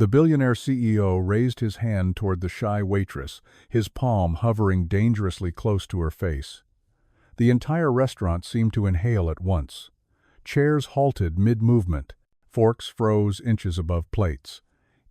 The billionaire CEO raised his hand toward the shy waitress, his palm hovering dangerously close to her face. The entire restaurant seemed to inhale at once. Chairs halted mid-movement. Forks froze inches above plates.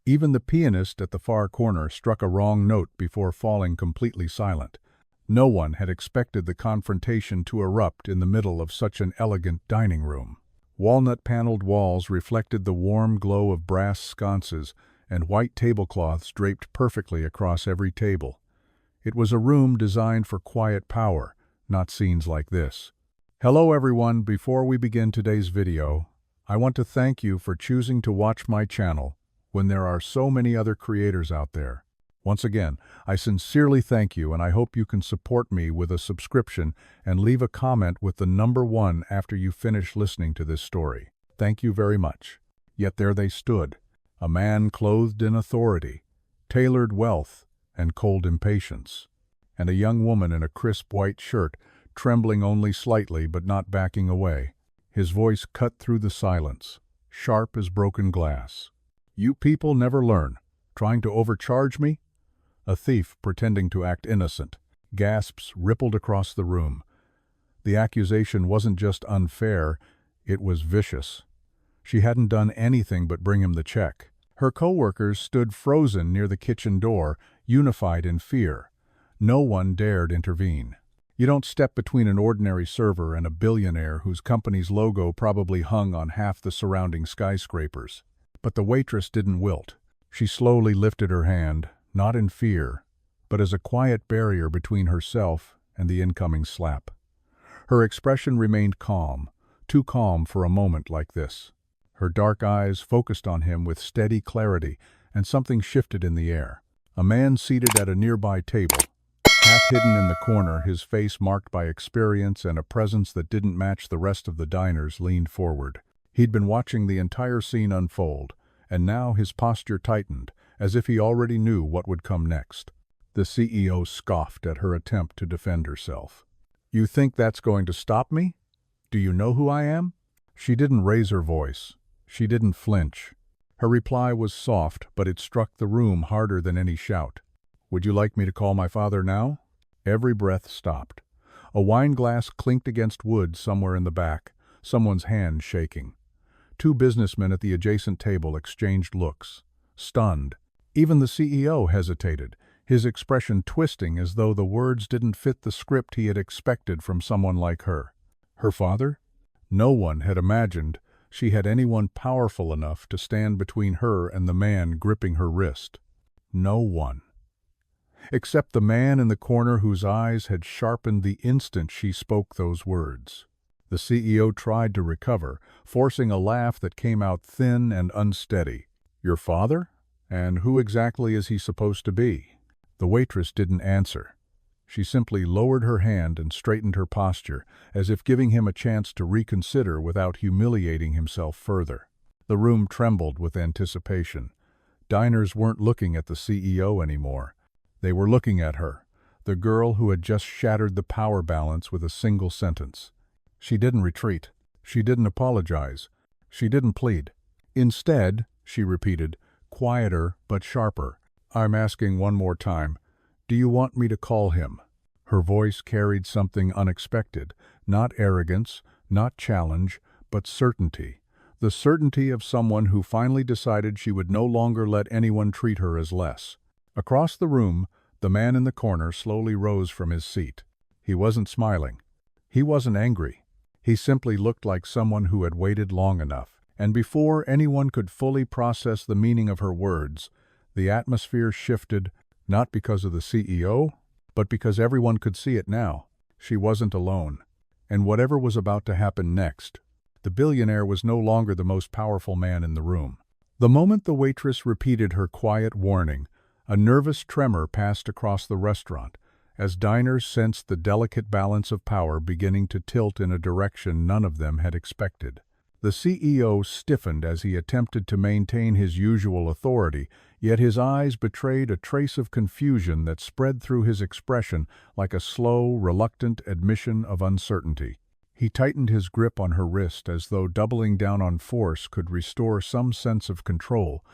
Even the pianist at the far corner struck a wrong note before falling completely silent. No one had expected the confrontation to erupt in the middle of such an elegant dining room. Walnut-paneled walls reflected the warm glow of brass sconces, and white tablecloths draped perfectly across every table. It was a room designed for quiet power, not scenes like this. Hello everyone, before we begin today's video, I want to thank you for choosing to watch my channel when there are so many other creators out there. Once again, I sincerely thank you, and I hope you can support me with a subscription and leave a comment with the number 1 after you finish listening to this story. Thank you very much. Yet there they stood, a man clothed in authority, tailored wealth, and cold impatience, and a young woman in a crisp white shirt, trembling only slightly but not backing away. His voice cut through the silence, sharp as broken glass. "You people never learn. Trying to overcharge me?" A thief pretending to act innocent. Gasps rippled across the room. The accusation wasn't just unfair, it was vicious. She hadn't done anything but bring him the check. Her co-workers stood frozen near the kitchen door, unified in fear. No one dared intervene. You don't step between an ordinary server and a billionaire whose company's logo probably hung on half the surrounding skyscrapers. But the waitress didn't wilt. She slowly lifted her hand, not in fear, but as a quiet barrier between herself and the incoming slap. Her expression remained calm, too calm for a moment like this. Her dark eyes focused on him with steady clarity, and something shifted in the air. A man seated at a nearby table, half hidden in the corner, his face marked by experience and a presence that didn't match the rest of the diners, leaned forward. He'd been watching the entire scene unfold, and now his posture tightened, as if he already knew what would come next. The CEO scoffed at her attempt to defend herself. "You think that's going to stop me? Do you know who I am?" She didn't raise her voice. She didn't flinch. Her reply was soft, but it struck the room harder than any shout. "Would you like me to call my father now?" Every breath stopped. A wine glass clinked against wood somewhere in the back, someone's hand shaking. 2 businessmen at the adjacent table exchanged looks, stunned. Even the CEO hesitated, his expression twisting as though the words didn't fit the script he had expected from someone like her. Her father? No one had imagined she had anyone powerful enough to stand between her and the man gripping her wrist. No one. Except the man in the corner whose eyes had sharpened the instant she spoke those words. The CEO tried to recover, forcing a laugh that came out thin and unsteady. "Your father? And who exactly is he supposed to be?" The waitress didn't answer. She simply lowered her hand and straightened her posture, as if giving him a chance to reconsider without humiliating himself further. The room trembled with anticipation. Diners weren't looking at the CEO anymore. They were looking at her, the girl who had just shattered the power balance with a single sentence. She didn't retreat. She didn't apologize. She didn't plead. Instead, she repeated, quieter but sharper, "I'm asking one more time. Do you want me to call him?" Her voice carried something unexpected, not arrogance, not challenge, but certainty. The certainty of someone who finally decided she would no longer let anyone treat her as less. Across the room, the man in the corner slowly rose from his seat. He wasn't smiling. He wasn't angry. He simply looked like someone who had waited long enough. And before anyone could fully process the meaning of her words, the atmosphere shifted, not because of the CEO, but because everyone could see it now. She wasn't alone. And whatever was about to happen next, the billionaire was no longer the most powerful man in the room. The moment the waitress repeated her quiet warning, a nervous tremor passed across the restaurant, as diners sensed the delicate balance of power beginning to tilt in a direction none of them had expected. The CEO stiffened as he attempted to maintain his usual authority, yet his eyes betrayed a trace of confusion that spread through his expression like a slow, reluctant admission of uncertainty. He tightened his grip on her wrist as though doubling down on force could restore some sense of control,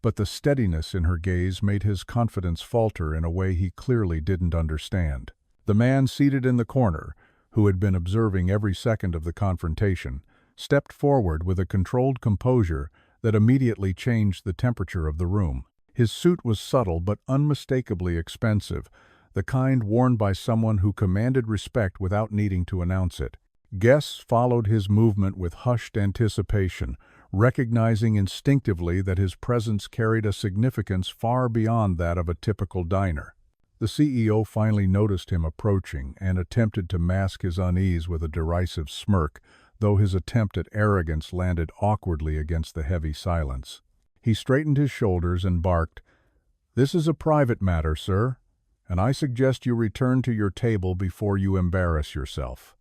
but the steadiness in her gaze made his confidence falter in a way he clearly didn't understand. The man seated in the corner, who had been observing every second of the confrontation, stepped forward with a controlled composure that immediately changed the temperature of the room. His suit was subtle but unmistakably expensive, the kind worn by someone who commanded respect without needing to announce it. Guests followed his movement with hushed anticipation, recognizing instinctively that his presence carried a significance far beyond that of a typical diner. The CEO finally noticed him approaching and attempted to mask his unease with a derisive smirk, though his attempt at arrogance landed awkwardly against the heavy silence. He straightened his shoulders and barked, "This is a private matter, sir, and I suggest you return to your table before you embarrass yourself."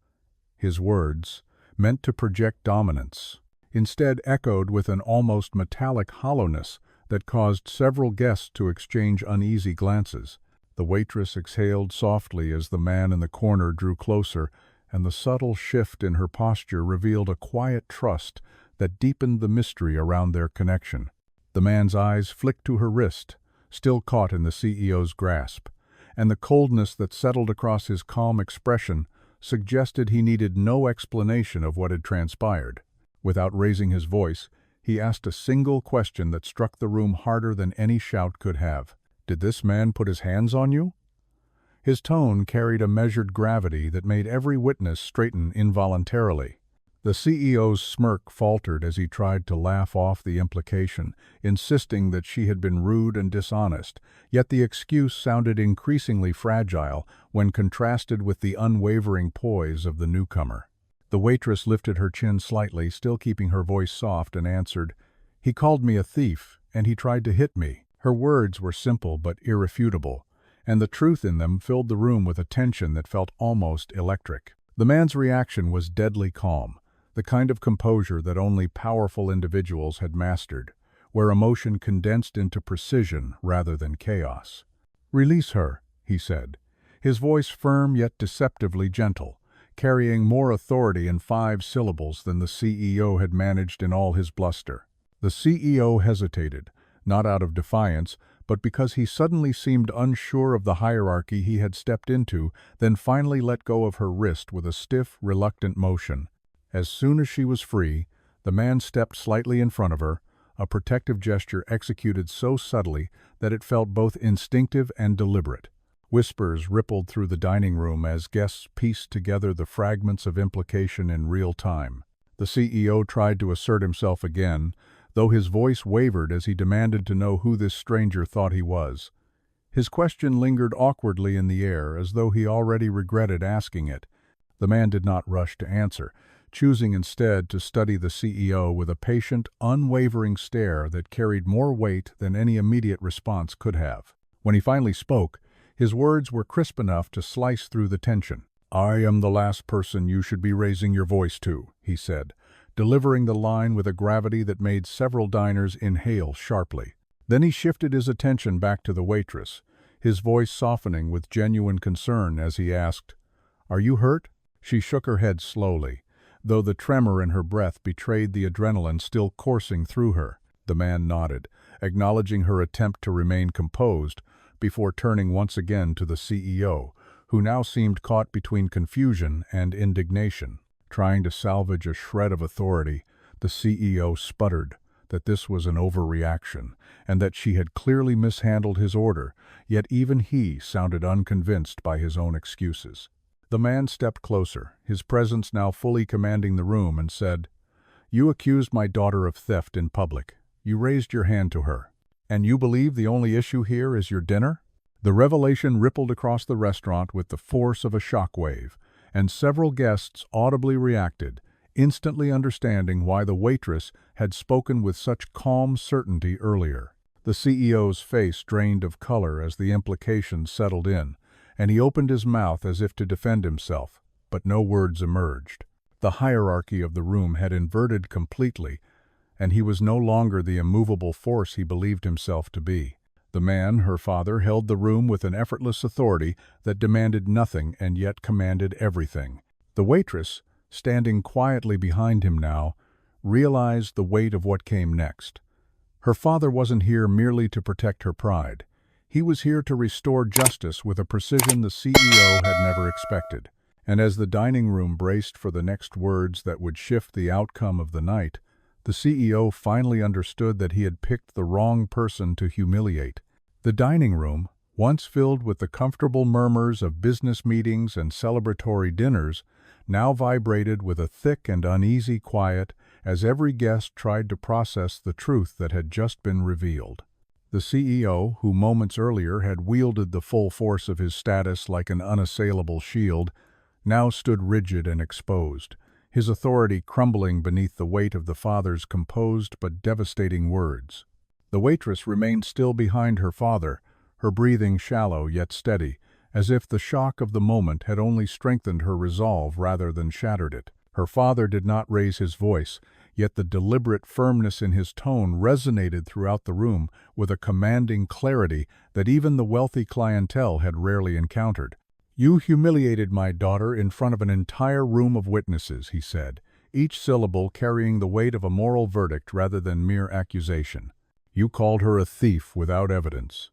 His words, meant to project dominance, instead echoed with an almost metallic hollowness that caused several guests to exchange uneasy glances. The waitress exhaled softly as the man in the corner drew closer, and the subtle shift in her posture revealed a quiet trust that deepened the mystery around their connection. The man's eyes flicked to her wrist, still caught in the CEO's grasp, and the coldness that settled across his calm expression suggested he needed no explanation of what had transpired. Without raising his voice, he asked a single question that struck the room harder than any shout could have. "Did this man put his hands on you?" His tone carried a measured gravity that made every witness straighten involuntarily. The CEO's smirk faltered as he tried to laugh off the implication, insisting that she had been rude and dishonest, yet the excuse sounded increasingly fragile when contrasted with the unwavering poise of the newcomer. The waitress lifted her chin slightly, still keeping her voice soft, and answered, "He called me a thief, and he tried to hit me." Her words were simple but irrefutable, and the truth in them filled the room with a tension that felt almost electric. The man's reaction was deadly calm, the kind of composure that only powerful individuals had mastered, where emotion condensed into precision rather than chaos. "Release her," he said, his voice firm yet deceptively gentle, carrying more authority in 5 syllables than the CEO had managed in all his bluster. The CEO hesitated, not out of defiance, but because he suddenly seemed unsure of the hierarchy he had stepped into, then finally let go of her wrist with a stiff, reluctant motion. As soon as she was free, the man stepped slightly in front of her, a protective gesture executed so subtly that it felt both instinctive and deliberate. Whispers rippled through the dining room as guests pieced together the fragments of implication in real time. The CEO tried to assert himself again, though his voice wavered as he demanded to know who this stranger thought he was. His question lingered awkwardly in the air, as though he already regretted asking it. The man did not rush to answer, choosing instead to study the CEO with a patient, unwavering stare that carried more weight than any immediate response could have. When he finally spoke, his words were crisp enough to slice through the tension. "I am the last person you should be raising your voice to," he said, delivering the line with a gravity that made several diners inhale sharply. Then he shifted his attention back to the waitress, his voice softening with genuine concern as he asked, "Are you hurt?" She shook her head slowly, though the tremor in her breath betrayed the adrenaline still coursing through her. The man nodded, acknowledging her attempt to remain composed, before turning once again to the CEO, who now seemed caught between confusion and indignation. Trying to salvage a shred of authority, the CEO sputtered that this was an overreaction, and that she had clearly mishandled his order, yet even he sounded unconvinced by his own excuses. The man stepped closer, his presence now fully commanding the room, and said, "You accused my daughter of theft in public. You raised your hand to her. And you believe the only issue here is your dinner?" The revelation rippled across the restaurant with the force of a shockwave, and several guests audibly reacted, instantly understanding why the waitress had spoken with such calm certainty earlier. The CEO's face drained of color as the implication settled in, and he opened his mouth as if to defend himself, but no words emerged. The hierarchy of the room had inverted completely, and he was no longer the immovable force he believed himself to be. The man, her father, held the room with an effortless authority that demanded nothing and yet commanded everything. The waitress, standing quietly behind him now, realized the weight of what came next. Her father wasn't here merely to protect her pride. He was here to restore justice with a precision the CEO had never expected. And as the dining room braced for the next words that would shift the outcome of the night, the CEO finally understood that he had picked the wrong person to humiliate. The dining room, once filled with the comfortable murmurs of business meetings and celebratory dinners, now vibrated with a thick and uneasy quiet as every guest tried to process the truth that had just been revealed. The CEO, who moments earlier had wielded the full force of his status like an unassailable shield, now stood rigid and exposed, his authority crumbling beneath the weight of the father's composed but devastating words. The waitress remained still behind her father, her breathing shallow yet steady, as if the shock of the moment had only strengthened her resolve rather than shattered it. Her father did not raise his voice, yet the deliberate firmness in his tone resonated throughout the room with a commanding clarity that even the wealthy clientele had rarely encountered. "You humiliated my daughter in front of an entire room of witnesses," he said, each syllable carrying the weight of a moral verdict rather than mere accusation. "You called her a thief without evidence,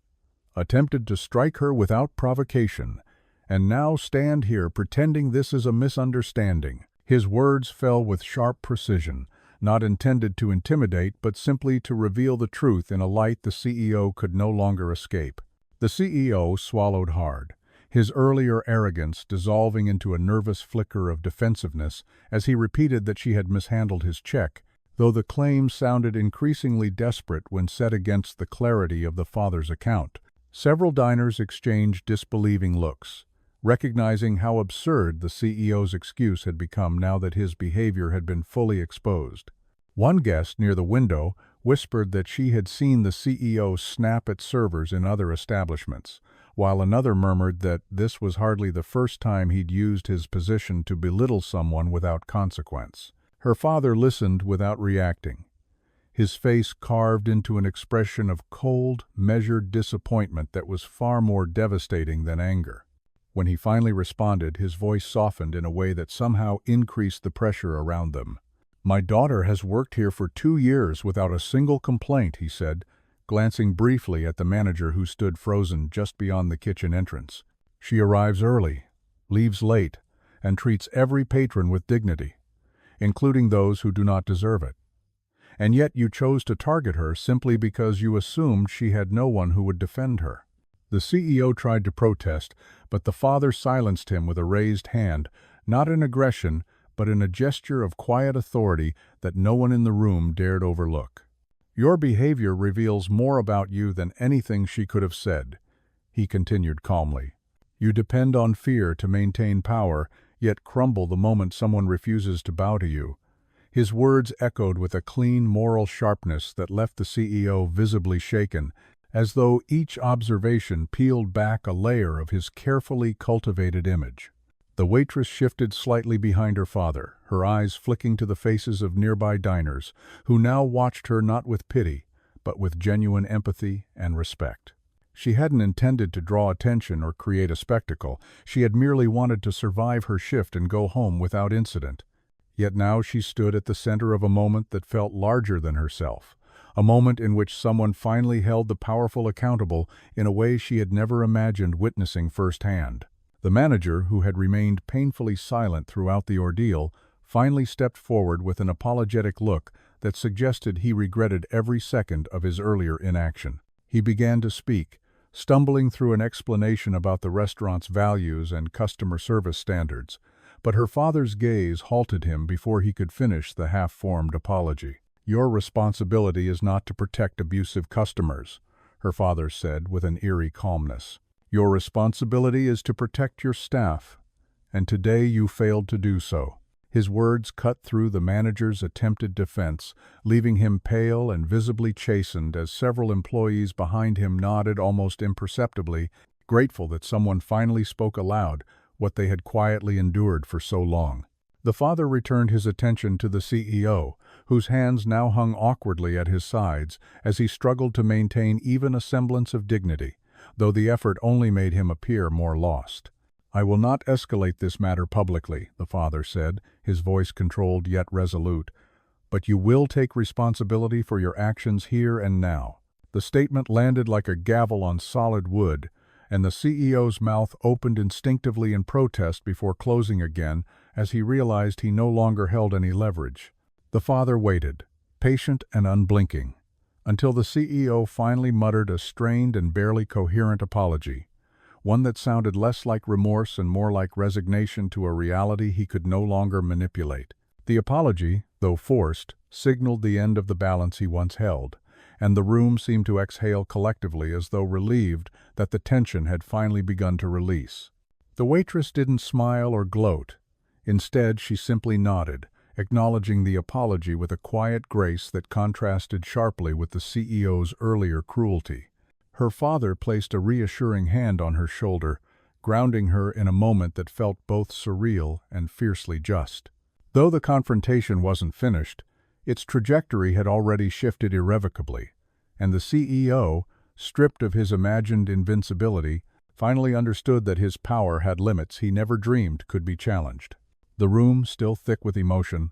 attempted to strike her without provocation, and now stand here pretending this is a misunderstanding." His words fell with sharp precision, not intended to intimidate but simply to reveal the truth in a light the CEO could no longer escape. The CEO swallowed hard, his earlier arrogance dissolving into a nervous flicker of defensiveness as he repeated that she had mishandled his check, though the claim sounded increasingly desperate when set against the clarity of the father's account. Several diners exchanged disbelieving looks, recognizing how absurd the CEO's excuse had become now that his behavior had been fully exposed. One guest near the window whispered that she had seen the CEO snap at servers in other establishments, while another murmured that this was hardly the first time he'd used his position to belittle someone without consequence. Her father listened without reacting, his face carved into an expression of cold, measured disappointment that was far more devastating than anger. When he finally responded, his voice softened in a way that somehow increased the pressure around them. "My daughter has worked here for 2 years without a single complaint," he said, glancing briefly at the manager who stood frozen just beyond the kitchen entrance. "She arrives early, leaves late, and treats every patron with dignity, including those who do not deserve it. And yet you chose to target her simply because you assumed she had no one who would defend her." The CEO tried to protest, but the father silenced him with a raised hand, not in aggression, but in a gesture of quiet authority that no one in the room dared overlook. "Your behavior reveals more about you than anything she could have said," he continued calmly. "You depend on fear to maintain power, yet crumble the moment someone refuses to bow to you." His words echoed with a clean moral sharpness that left the CEO visibly shaken, as though each observation peeled back a layer of his carefully cultivated image. The waitress shifted slightly behind her father, her eyes flicking to the faces of nearby diners, who now watched her not with pity, but with genuine empathy and respect. She hadn't intended to draw attention or create a spectacle. She had merely wanted to survive her shift and go home without incident. Yet now she stood at the center of a moment that felt larger than herself, a moment in which someone finally held the powerful accountable in a way she had never imagined witnessing firsthand. The manager, who had remained painfully silent throughout the ordeal, finally stepped forward with an apologetic look that suggested he regretted every second of his earlier inaction. He began to speak, stumbling through an explanation about the restaurant's values and customer service standards, but her father's gaze halted him before he could finish the half-formed apology. "Your responsibility is not to protect abusive customers," her father said with an eerie calmness. "Your responsibility is to protect your staff, and today you failed to do so." His words cut through the manager's attempted defense, leaving him pale and visibly chastened as several employees behind him nodded almost imperceptibly, grateful that someone finally spoke aloud what they had quietly endured for so long. The father returned his attention to the CEO, whose hands now hung awkwardly at his sides as he struggled to maintain even a semblance of dignity, though the effort only made him appear more lost. "I will not escalate this matter publicly," the father said, his voice controlled yet resolute, but you will take responsibility for your actions here and now." The statement landed like a gavel on solid wood, and the CEO's mouth opened instinctively in protest before closing again as he realized he no longer held any leverage. The father waited, patient and unblinking, until the CEO finally muttered a strained and barely coherent apology, one that sounded less like remorse and more like resignation to a reality he could no longer manipulate. The apology, though forced, signaled the end of the balance he once held, and the room seemed to exhale collectively as though relieved that the tension had finally begun to release. The waitress didn't smile or gloat. Instead, she simply nodded, acknowledging the apology with a quiet grace that contrasted sharply with the CEO's earlier cruelty. Her father placed a reassuring hand on her shoulder, grounding her in a moment that felt both surreal and fiercely just. Though the confrontation wasn't finished, its trajectory had already shifted irrevocably, and the CEO, stripped of his imagined invincibility, finally understood that his power had limits he never dreamed could be challenged. The room, still thick with emotion,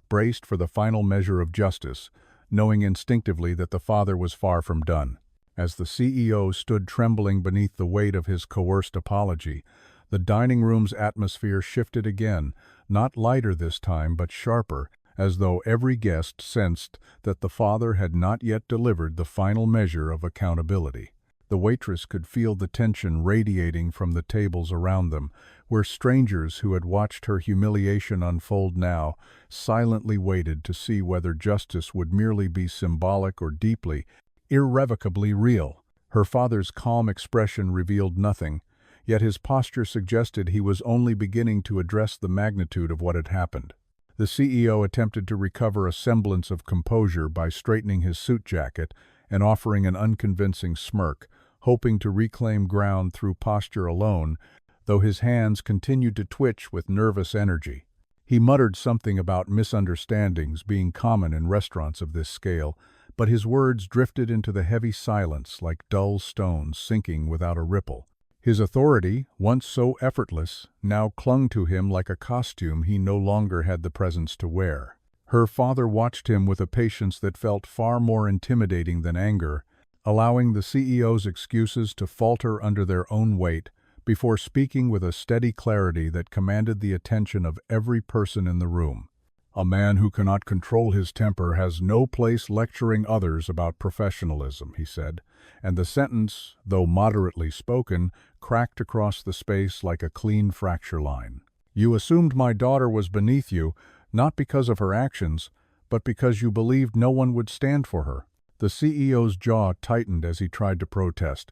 braced for the final measure of justice, knowing instinctively that the father was far from done. As the CEO stood trembling beneath the weight of his coerced apology, the dining room's atmosphere shifted again, not lighter this time but sharper, as though every guest sensed that the father had not yet delivered the final measure of accountability. The waitress could feel the tension radiating from the tables around them, where strangers who had watched her humiliation unfold now silently waited to see whether justice would merely be symbolic or deeply, irrevocably real. Her father's calm expression revealed nothing, yet his posture suggested he was only beginning to address the magnitude of what had happened. The CEO attempted to recover a semblance of composure by straightening his suit jacket and offering an unconvincing smirk, hoping to reclaim ground through posture alone, though his hands continued to twitch with nervous energy. He muttered something about misunderstandings being common in restaurants of this scale, but his words drifted into the heavy silence like dull stones sinking without a ripple. His authority, once so effortless, now clung to him like a costume he no longer had the presence to wear. Her father watched him with a patience that felt far more intimidating than anger, allowing the CEO's excuses to falter under their own weight, before speaking with a steady clarity that commanded the attention of every person in the room. "A man who cannot control his temper has no place lecturing others about professionalism," he said, and the sentence, though moderately spoken, cracked across the space like a clean fracture line. "You assumed my daughter was beneath you, not because of her actions, but because you believed no one would stand for her." The CEO's jaw tightened as he tried to protest,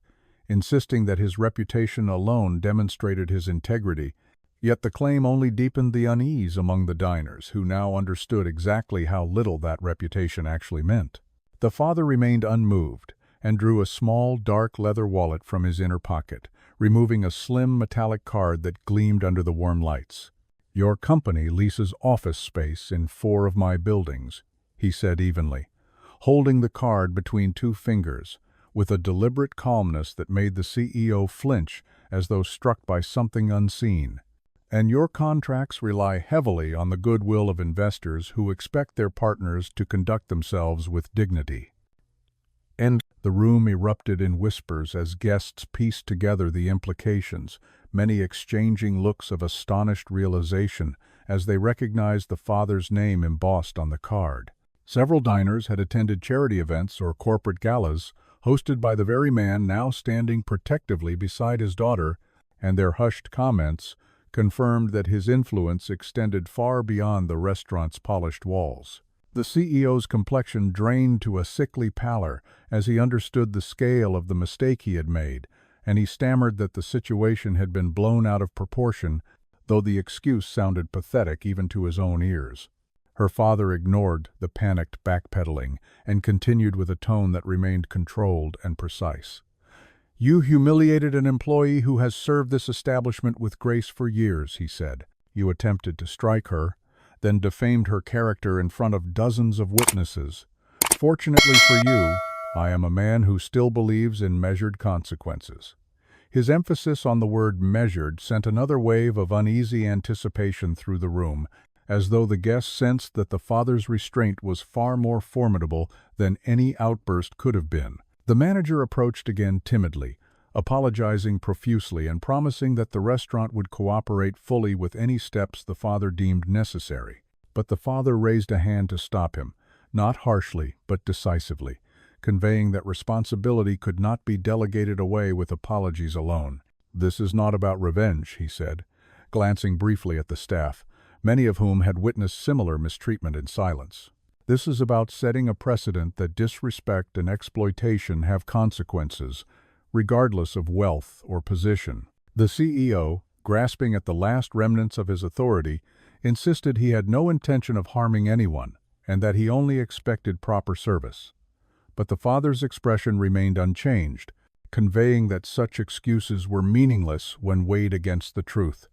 insisting that his reputation alone demonstrated his integrity, yet the claim only deepened the unease among the diners, who now understood exactly how little that reputation actually meant. The father remained unmoved, and drew a small, dark leather wallet from his inner pocket, removing a slim metallic card that gleamed under the warm lights. "Your company leases office space in 4 of my buildings," he said evenly, holding the card between 2 fingers, with a deliberate calmness that made the CEO flinch as though struck by something unseen. "And your contracts rely heavily on the goodwill of investors who expect their partners to conduct themselves with dignity." And the room erupted in whispers as guests pieced together the implications, many exchanging looks of astonished realization as they recognized the father's name embossed on the card. Several diners had attended charity events or corporate galas, hosted by the very man now standing protectively beside his daughter, and their hushed comments confirmed that his influence extended far beyond the restaurant's polished walls. The CEO's complexion drained to a sickly pallor as he understood the scale of the mistake he had made, and he stammered that the situation had been blown out of proportion, though the excuse sounded pathetic even to his own ears. Her father ignored the panicked backpedaling and continued with a tone that remained controlled and precise. "You humiliated an employee who has served this establishment with grace for years," he said. "You attempted to strike her, then defamed her character in front of dozens of witnesses. Fortunately for you, I am a man who still believes in measured consequences." His emphasis on the word measured sent another wave of uneasy anticipation through the room, as though the guests sensed that the father's restraint was far more formidable than any outburst could have been. The manager approached again timidly, apologizing profusely and promising that the restaurant would cooperate fully with any steps the father deemed necessary. But the father raised a hand to stop him, not harshly but decisively, conveying that responsibility could not be delegated away with apologies alone. "This is not about revenge," he said, glancing briefly at the staff, many of whom had witnessed similar mistreatment in silence. "This is about setting a precedent that disrespect and exploitation have consequences, regardless of wealth or position." The CEO, grasping at the last remnants of his authority, insisted he had no intention of harming anyone, and that he only expected proper service. But the father's expression remained unchanged, conveying that such excuses were meaningless when weighed against the truth.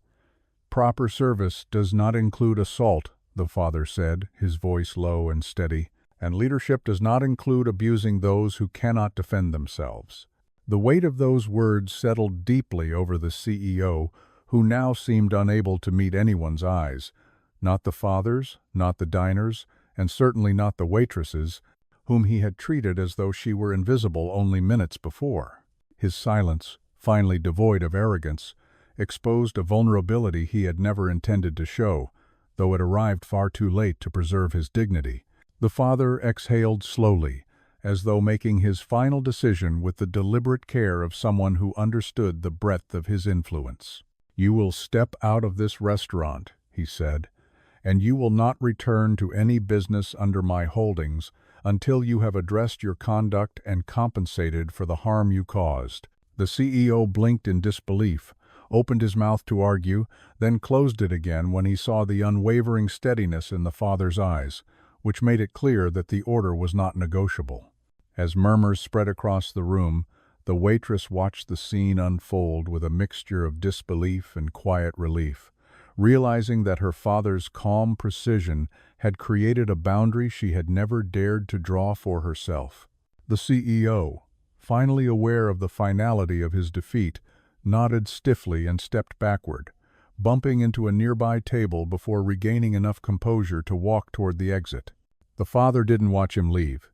"Proper service does not include assault," the father said, his voice low and steady, "and leadership does not include abusing those who cannot defend themselves." The weight of those words settled deeply over the CEO, who now seemed unable to meet anyone's eyes, not the father's, not the diner's, and certainly not the waitress's, whom he had treated as though she were invisible only minutes before. His silence, finally devoid of arrogance, exposed a vulnerability he had never intended to show, though it arrived far too late to preserve his dignity. The father exhaled slowly, as though making his final decision with the deliberate care of someone who understood the breadth of his influence. "You will step out of this restaurant," he said, "and you will not return to any business under my holdings until you have addressed your conduct and compensated for the harm you caused." The CEO blinked in disbelief, opened his mouth to argue, then closed it again when he saw the unwavering steadiness in the father's eyes, which made it clear that the order was not negotiable. As murmurs spread across the room, the waitress watched the scene unfold with a mixture of disbelief and quiet relief, realizing that her father's calm precision had created a boundary she had never dared to draw for herself. The CEO, finally aware of the finality of his defeat, nodded stiffly and stepped backward, bumping into a nearby table before regaining enough composure to walk toward the exit. The father didn't watch him leave.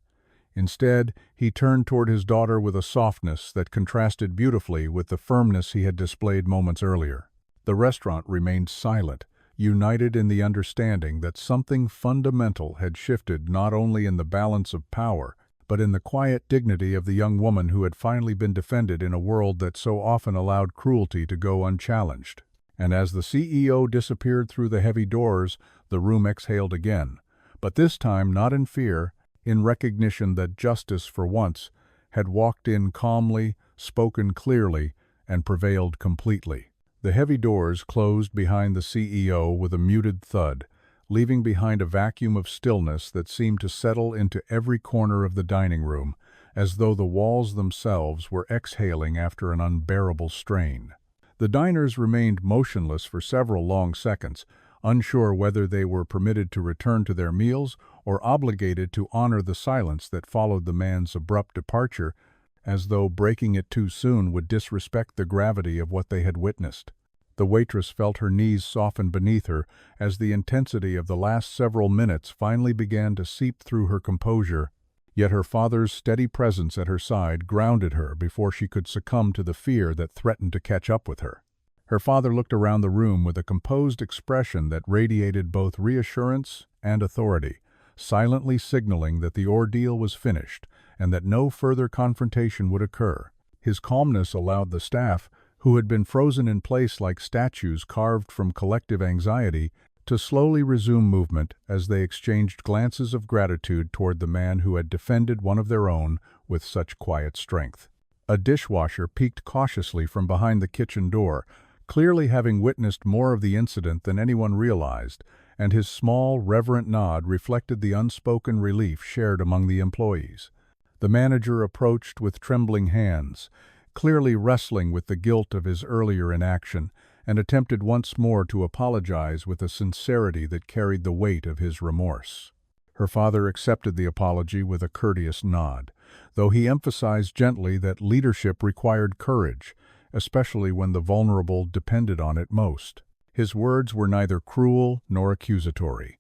Instead, he turned toward his daughter with a softness that contrasted beautifully with the firmness he had displayed moments earlier. The restaurant remained silent, united in the understanding that something fundamental had shifted not only in the balance of power, but in the quiet dignity of the young woman who had finally been defended in a world that so often allowed cruelty to go unchallenged. And as the CEO disappeared through the heavy doors, the room exhaled again, but this time not in fear, in recognition that justice, for once, had walked in calmly, spoken clearly, and prevailed completely. The heavy doors closed behind the CEO with a muted thud, leaving behind a vacuum of stillness that seemed to settle into every corner of the dining room, as though the walls themselves were exhaling after an unbearable strain. The diners remained motionless for several long seconds, unsure whether they were permitted to return to their meals or obligated to honor the silence that followed the man's abrupt departure, as though breaking it too soon would disrespect the gravity of what they had witnessed. The waitress felt her knees soften beneath her as the intensity of the last several minutes finally began to seep through her composure, yet her father's steady presence at her side grounded her before she could succumb to the fear that threatened to catch up with her. Her father looked around the room with a composed expression that radiated both reassurance and authority, silently signaling that the ordeal was finished and that no further confrontation would occur. His calmness allowed the staff, who had been frozen in place like statues carved from collective anxiety, to slowly resume movement as they exchanged glances of gratitude toward the man who had defended one of their own with such quiet strength. A dishwasher peeked cautiously from behind the kitchen door, clearly having witnessed more of the incident than anyone realized, and his small, reverent nod reflected the unspoken relief shared among the employees. The manager approached with trembling hands, clearly wrestling with the guilt of his earlier inaction, and attempted once more to apologize with a sincerity that carried the weight of his remorse. Her father accepted the apology with a courteous nod, though he emphasized gently that leadership required courage, especially when the vulnerable depended on it most. His words were neither cruel nor accusatory,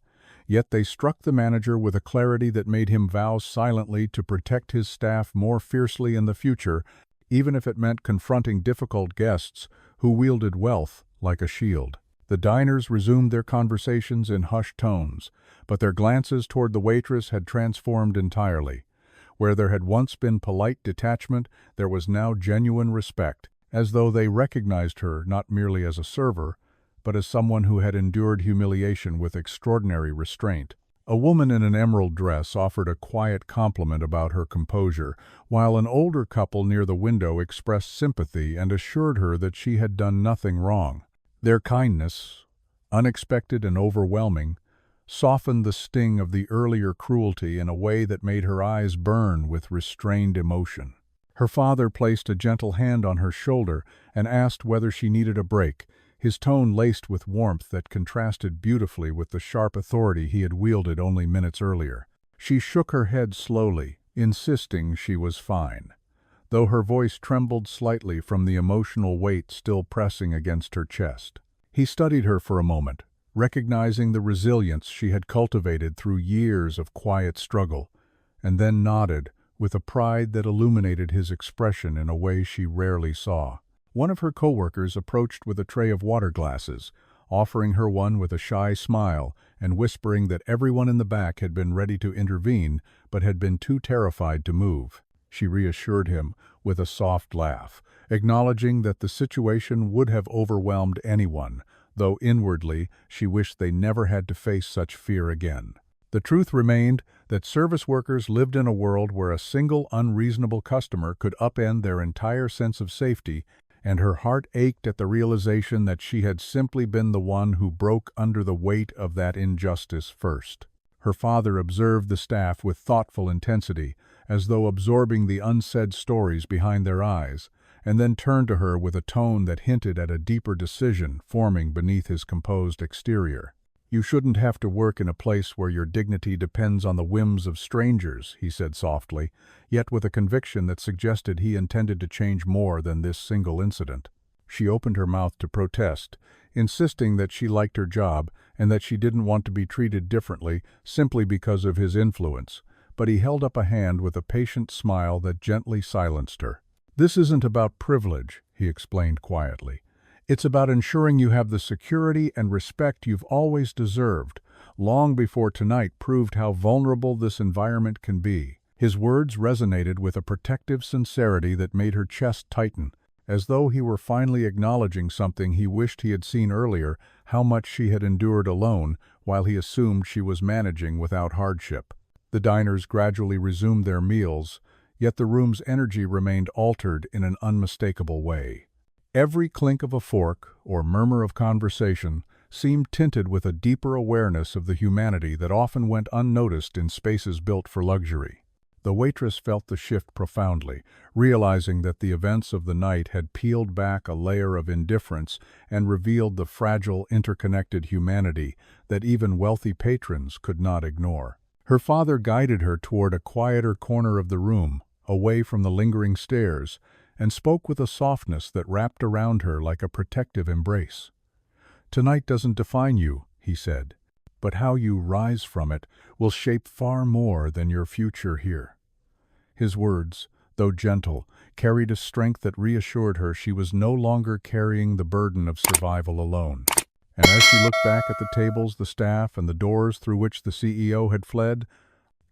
yet they struck the manager with a clarity that made him vow silently to protect his staff more fiercely in the future, even if it meant confronting difficult guests who wielded wealth like a shield. The diners resumed their conversations in hushed tones, but their glances toward the waitress had transformed entirely. Where there had once been polite detachment, there was now genuine respect, as though they recognized her not merely as a server, but as someone who had endured humiliation with extraordinary restraint. A woman in an emerald dress offered a quiet compliment about her composure, while an older couple near the window expressed sympathy and assured her that she had done nothing wrong. Their kindness, unexpected and overwhelming, softened the sting of the earlier cruelty in a way that made her eyes burn with restrained emotion. Her father placed a gentle hand on her shoulder and asked whether she needed a break, his tone laced with warmth that contrasted beautifully with the sharp authority he had wielded only minutes earlier. She shook her head slowly, insisting she was fine, though her voice trembled slightly from the emotional weight still pressing against her chest. He studied her for a moment, recognizing the resilience she had cultivated through years of quiet struggle, and then nodded, with a pride that illuminated his expression in a way she rarely saw. One of her coworkers approached with a tray of water glasses, offering her one with a shy smile and whispering that everyone in the back had been ready to intervene but had been too terrified to move. She reassured him with a soft laugh, acknowledging that the situation would have overwhelmed anyone, though inwardly she wished they never had to face such fear again. The truth remained that service workers lived in a world where a single unreasonable customer could upend their entire sense of safety, and her heart ached at the realization that she had simply been the one who broke under the weight of that injustice first. Her father observed the staff with thoughtful intensity, as though absorbing the unsaid stories behind their eyes, and then turned to her with a tone that hinted at a deeper decision forming beneath his composed exterior. "You shouldn't have to work in a place where your dignity depends on the whims of strangers," he said softly, yet with a conviction that suggested he intended to change more than this single incident. She opened her mouth to protest, insisting that she liked her job and that she didn't want to be treated differently simply because of his influence, but he held up a hand with a patient smile that gently silenced her. "This isn't about privilege," he explained quietly. "It's about ensuring you have the security and respect you've always deserved, long before tonight proved how vulnerable this environment can be." His words resonated with a protective sincerity that made her chest tighten, as though he were finally acknowledging something he wished he had seen earlier, how much she had endured alone while he assumed she was managing without hardship. The diners gradually resumed their meals, yet the room's energy remained altered in an unmistakable way. Every clink of a fork or murmur of conversation seemed tinted with a deeper awareness of the humanity that often went unnoticed in spaces built for luxury. The waitress felt the shift profoundly, realizing that the events of the night had peeled back a layer of indifference and revealed the fragile, interconnected humanity that even wealthy patrons could not ignore. Her father guided her toward a quieter corner of the room, away from the lingering stares, and spoke with a softness that wrapped around her like a protective embrace. "Tonight doesn't define you," he said, "but how you rise from it will shape far more than your future here." His words, though gentle, carried a strength that reassured her she was no longer carrying the burden of survival alone. And as she looked back at the tables, the staff, and the doors through which the CEO had fled,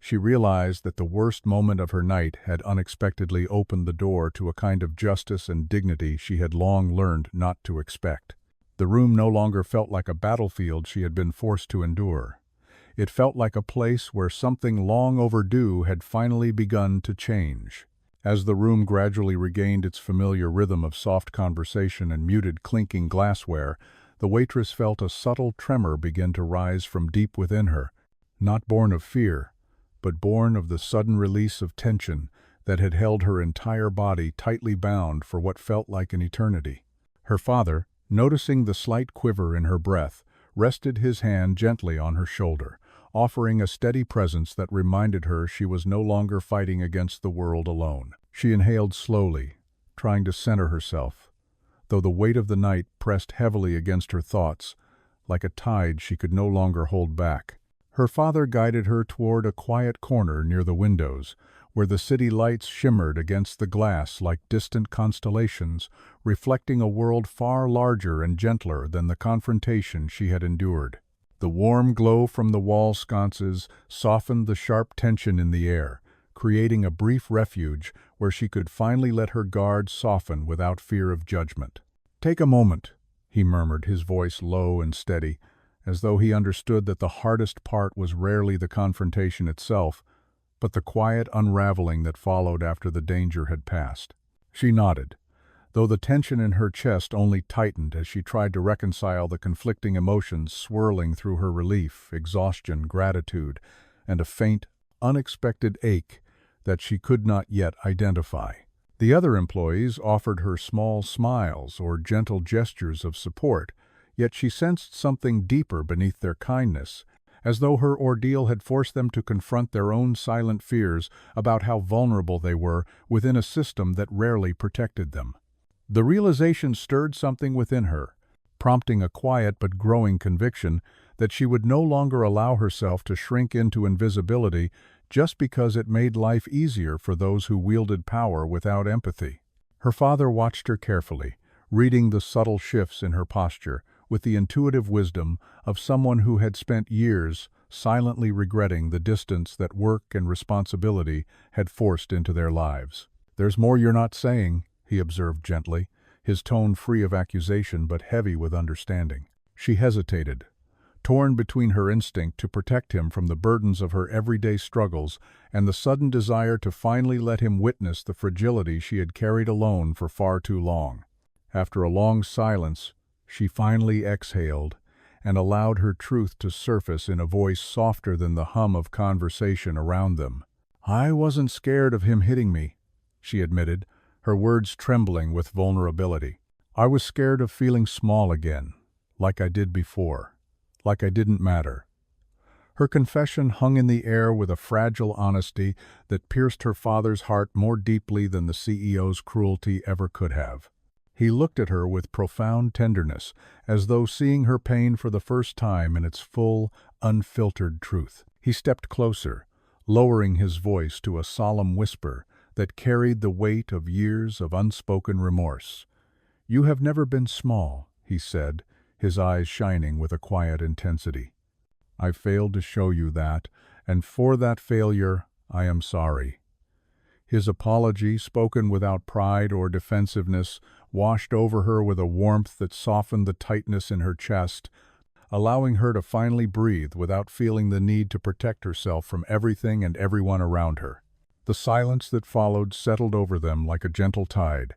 she realized that the worst moment of her night had unexpectedly opened the door to a kind of justice and dignity she had long learned not to expect. The room no longer felt like a battlefield she had been forced to endure. It felt like a place where something long overdue had finally begun to change. As the room gradually regained its familiar rhythm of soft conversation and muted clinking glassware, the waitress felt a subtle tremor begin to rise from deep within her, not born of fear, but born of the sudden release of tension that had held her entire body tightly bound for what felt like an eternity. Her father, noticing the slight quiver in her breath, rested his hand gently on her shoulder, offering a steady presence that reminded her she was no longer fighting against the world alone. She inhaled slowly, trying to center herself. though the weight of the night pressed heavily against her thoughts, like a tide she could no longer hold back. Her father guided her toward a quiet corner near the windows, where the city lights shimmered against the glass like distant constellations, reflecting a world far larger and gentler than the confrontation she had endured. The warm glow from the wall sconces softened the sharp tension in the air, creating a brief refuge where she could finally let her guard soften without fear of judgment. "Take a moment," he murmured, his voice low and steady, as though he understood that the hardest part was rarely the confrontation itself, but the quiet unraveling that followed after the danger had passed. She nodded, though the tension in her chest only tightened as she tried to reconcile the conflicting emotions swirling through her: relief, exhaustion, gratitude, and a faint, unexpected ache that she could not yet identify. The other employees offered her small smiles or gentle gestures of support, yet she sensed something deeper beneath their kindness, as though her ordeal had forced them to confront their own silent fears about how vulnerable they were within a system that rarely protected them. The realization stirred something within her, prompting a quiet but growing conviction that she would no longer allow herself to shrink into invisibility just because it made life easier for those who wielded power without empathy. Her father watched her carefully, reading the subtle shifts in her posture with the intuitive wisdom of someone who had spent years silently regretting the distance that work and responsibility had forced into their lives. "There's more you're not saying," he observed gently, his tone free of accusation but heavy with understanding. She hesitated, torn between her instinct to protect him from the burdens of her everyday struggles and the sudden desire to finally let him witness the fragility she had carried alone for far too long. After a long silence, she finally exhaled and allowed her truth to surface in a voice softer than the hum of conversation around them. "I wasn't scared of him hitting me," she admitted, her words trembling with vulnerability. "I was scared of feeling small again, like I did before, like I didn't matter." Her confession hung in the air with a fragile honesty that pierced her father's heart more deeply than the CEO's cruelty ever could have. He looked at her with profound tenderness, as though seeing her pain for the first time in its full, unfiltered truth. He stepped closer, lowering his voice to a solemn whisper that carried the weight of years of unspoken remorse. "You have never been small," he said, his eyes shining with a quiet intensity. "I failed to show you that, and for that failure I am sorry." His apology, spoken without pride or defensiveness, washed over her with a warmth that softened the tightness in her chest, allowing her to finally breathe without feeling the need to protect herself from everything and everyone around her. The silence that followed settled over them like a gentle tide,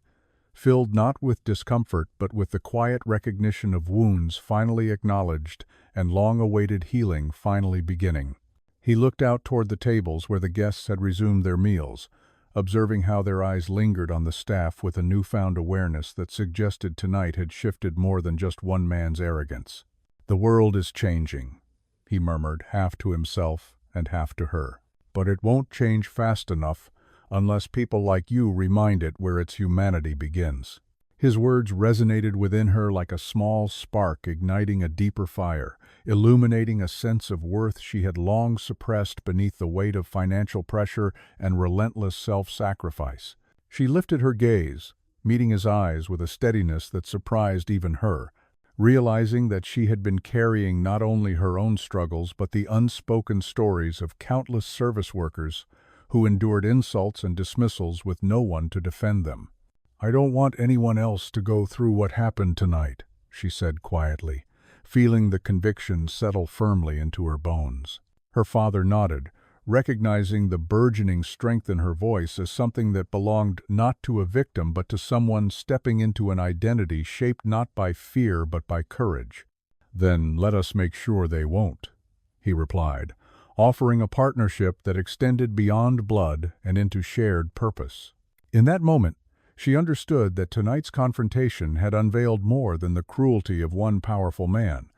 filled not with discomfort but with the quiet recognition of wounds finally acknowledged and long-awaited healing finally beginning. He looked out toward the tables where the guests had resumed their meals, observing how their eyes lingered on the staff with a newfound awareness that suggested tonight had shifted more than just one man's arrogance. "The world is changing," he murmured, half to himself and half to her. "But it won't change fast enough unless people like you remind it where its humanity begins." His words resonated within her like a small spark igniting a deeper fire, illuminating a sense of worth she had long suppressed beneath the weight of financial pressure and relentless self-sacrifice. She lifted her gaze, meeting his eyes with a steadiness that surprised even her, realizing that she had been carrying not only her own struggles but the unspoken stories of countless service workers who endured insults and dismissals with no one to defend them. "I don't want anyone else to go through what happened tonight," she said quietly, feeling the conviction settle firmly into her bones. Her father nodded, recognizing the burgeoning strength in her voice as something that belonged not to a victim but to someone stepping into an identity shaped not by fear but by courage. "Then let us make sure they won't," he replied, offering a partnership that extended beyond blood and into shared purpose. In that moment, she understood that tonight's confrontation had unveiled more than the cruelty of one powerful man.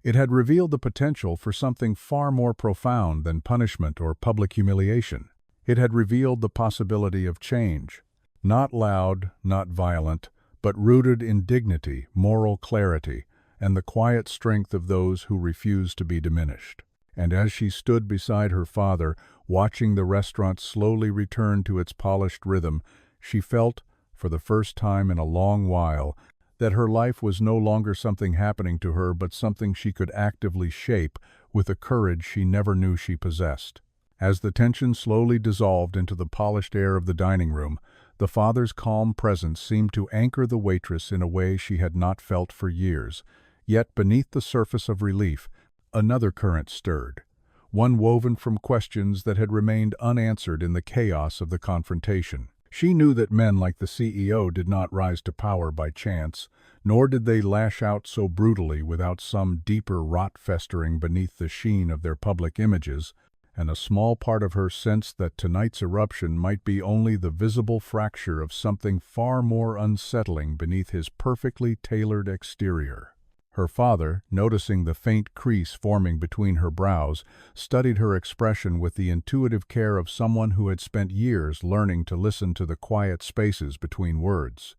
It had revealed the potential for something far more profound than punishment or public humiliation. It had revealed the possibility of change. Not loud, not violent, but rooted in dignity, moral clarity, and the quiet strength of those who refuse to be diminished. And as she stood beside her father, watching the restaurant slowly return to its polished rhythm, she felt, for the first time in a long while, that her life was no longer something happening to her but something she could actively shape with a courage she never knew she possessed. As the tension slowly dissolved into the polished air of the dining room, the father's calm presence seemed to anchor the waitress in a way she had not felt for years. Yet beneath the surface of relief, another current stirred, one woven from questions that had remained unanswered in the chaos of the confrontation. She knew that men like the CEO did not rise to power by chance, nor did they lash out so brutally without some deeper rot festering beneath the sheen of their public images, and a small part of her sensed that tonight's eruption might be only the visible fracture of something far more unsettling beneath his perfectly tailored exterior. Her father, noticing the faint crease forming between her brows, studied her expression with the intuitive care of someone who had spent years learning to listen to the quiet spaces between words.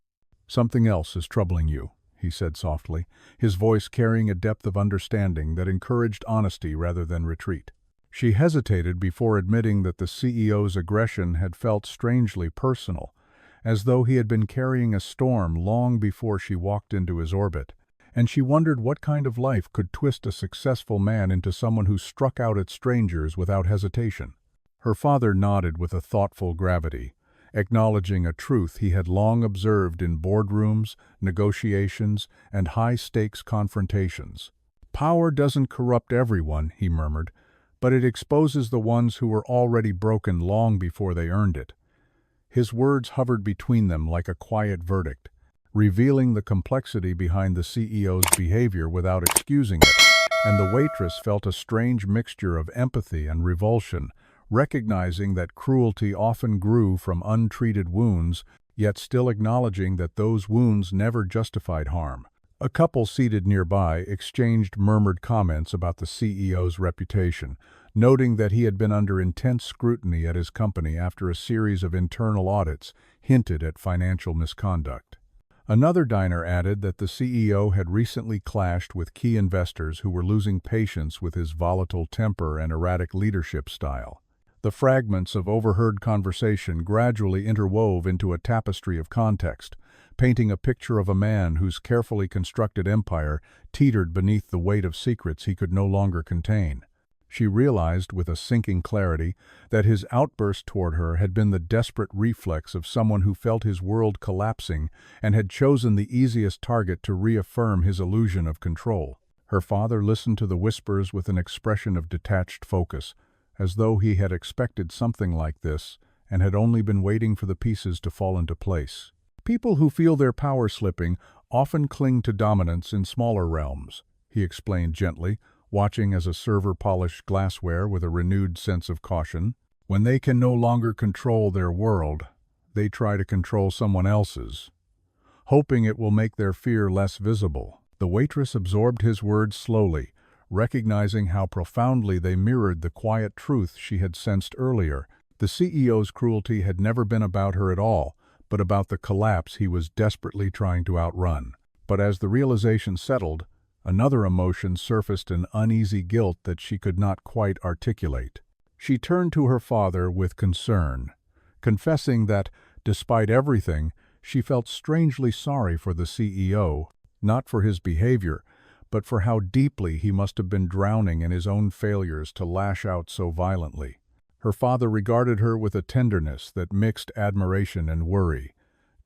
"Something else is troubling you," he said softly, his voice carrying a depth of understanding that encouraged honesty rather than retreat. She hesitated before admitting that the CEO's aggression had felt strangely personal, as though he had been carrying a storm long before she walked into his orbit. And she wondered what kind of life could twist a successful man into someone who struck out at strangers without hesitation. Her father nodded with a thoughtful gravity, acknowledging a truth he had long observed in boardrooms, negotiations, and high-stakes confrontations. "Power doesn't corrupt everyone," he murmured, "but it exposes the ones who were already broken long before they earned it." His words hovered between them like a quiet verdict, revealing the complexity behind the CEO's behavior without excusing it, and the waitress felt a strange mixture of empathy and revulsion, recognizing that cruelty often grew from untreated wounds, yet still acknowledging that those wounds never justified harm. A couple seated nearby exchanged murmured comments about the CEO's reputation, noting that he had been under intense scrutiny at his company after a series of internal audits hinted at financial misconduct. Another diner added that the CEO had recently clashed with key investors who were losing patience with his volatile temper and erratic leadership style. The fragments of overheard conversation gradually interwove into a tapestry of context, painting a picture of a man whose carefully constructed empire teetered beneath the weight of secrets he could no longer contain. She realized with a sinking clarity that his outburst toward her had been the desperate reflex of someone who felt his world collapsing and had chosen the easiest target to reaffirm his illusion of control. Her father listened to the whispers with an expression of detached focus, as though he had expected something like this and had only been waiting for the pieces to fall into place. "People who feel their power slipping often cling to dominance in smaller realms," he explained gently, watching as a server polished glassware with a renewed sense of caution. "When they can no longer control their world, they try to control someone else's, hoping it will make their fear less visible." The waitress absorbed his words slowly, recognizing how profoundly they mirrored the quiet truth she had sensed earlier. The CEO's cruelty had never been about her at all, but about the collapse he was desperately trying to outrun. But as the realization settled, another emotion surfaced, an uneasy guilt that she could not quite articulate. She turned to her father with concern, confessing that, despite everything, she felt strangely sorry for the CEO, not for his behavior, but for how deeply he must have been drowning in his own failures to lash out so violently. Her father regarded her with a tenderness that mixed admiration and worry,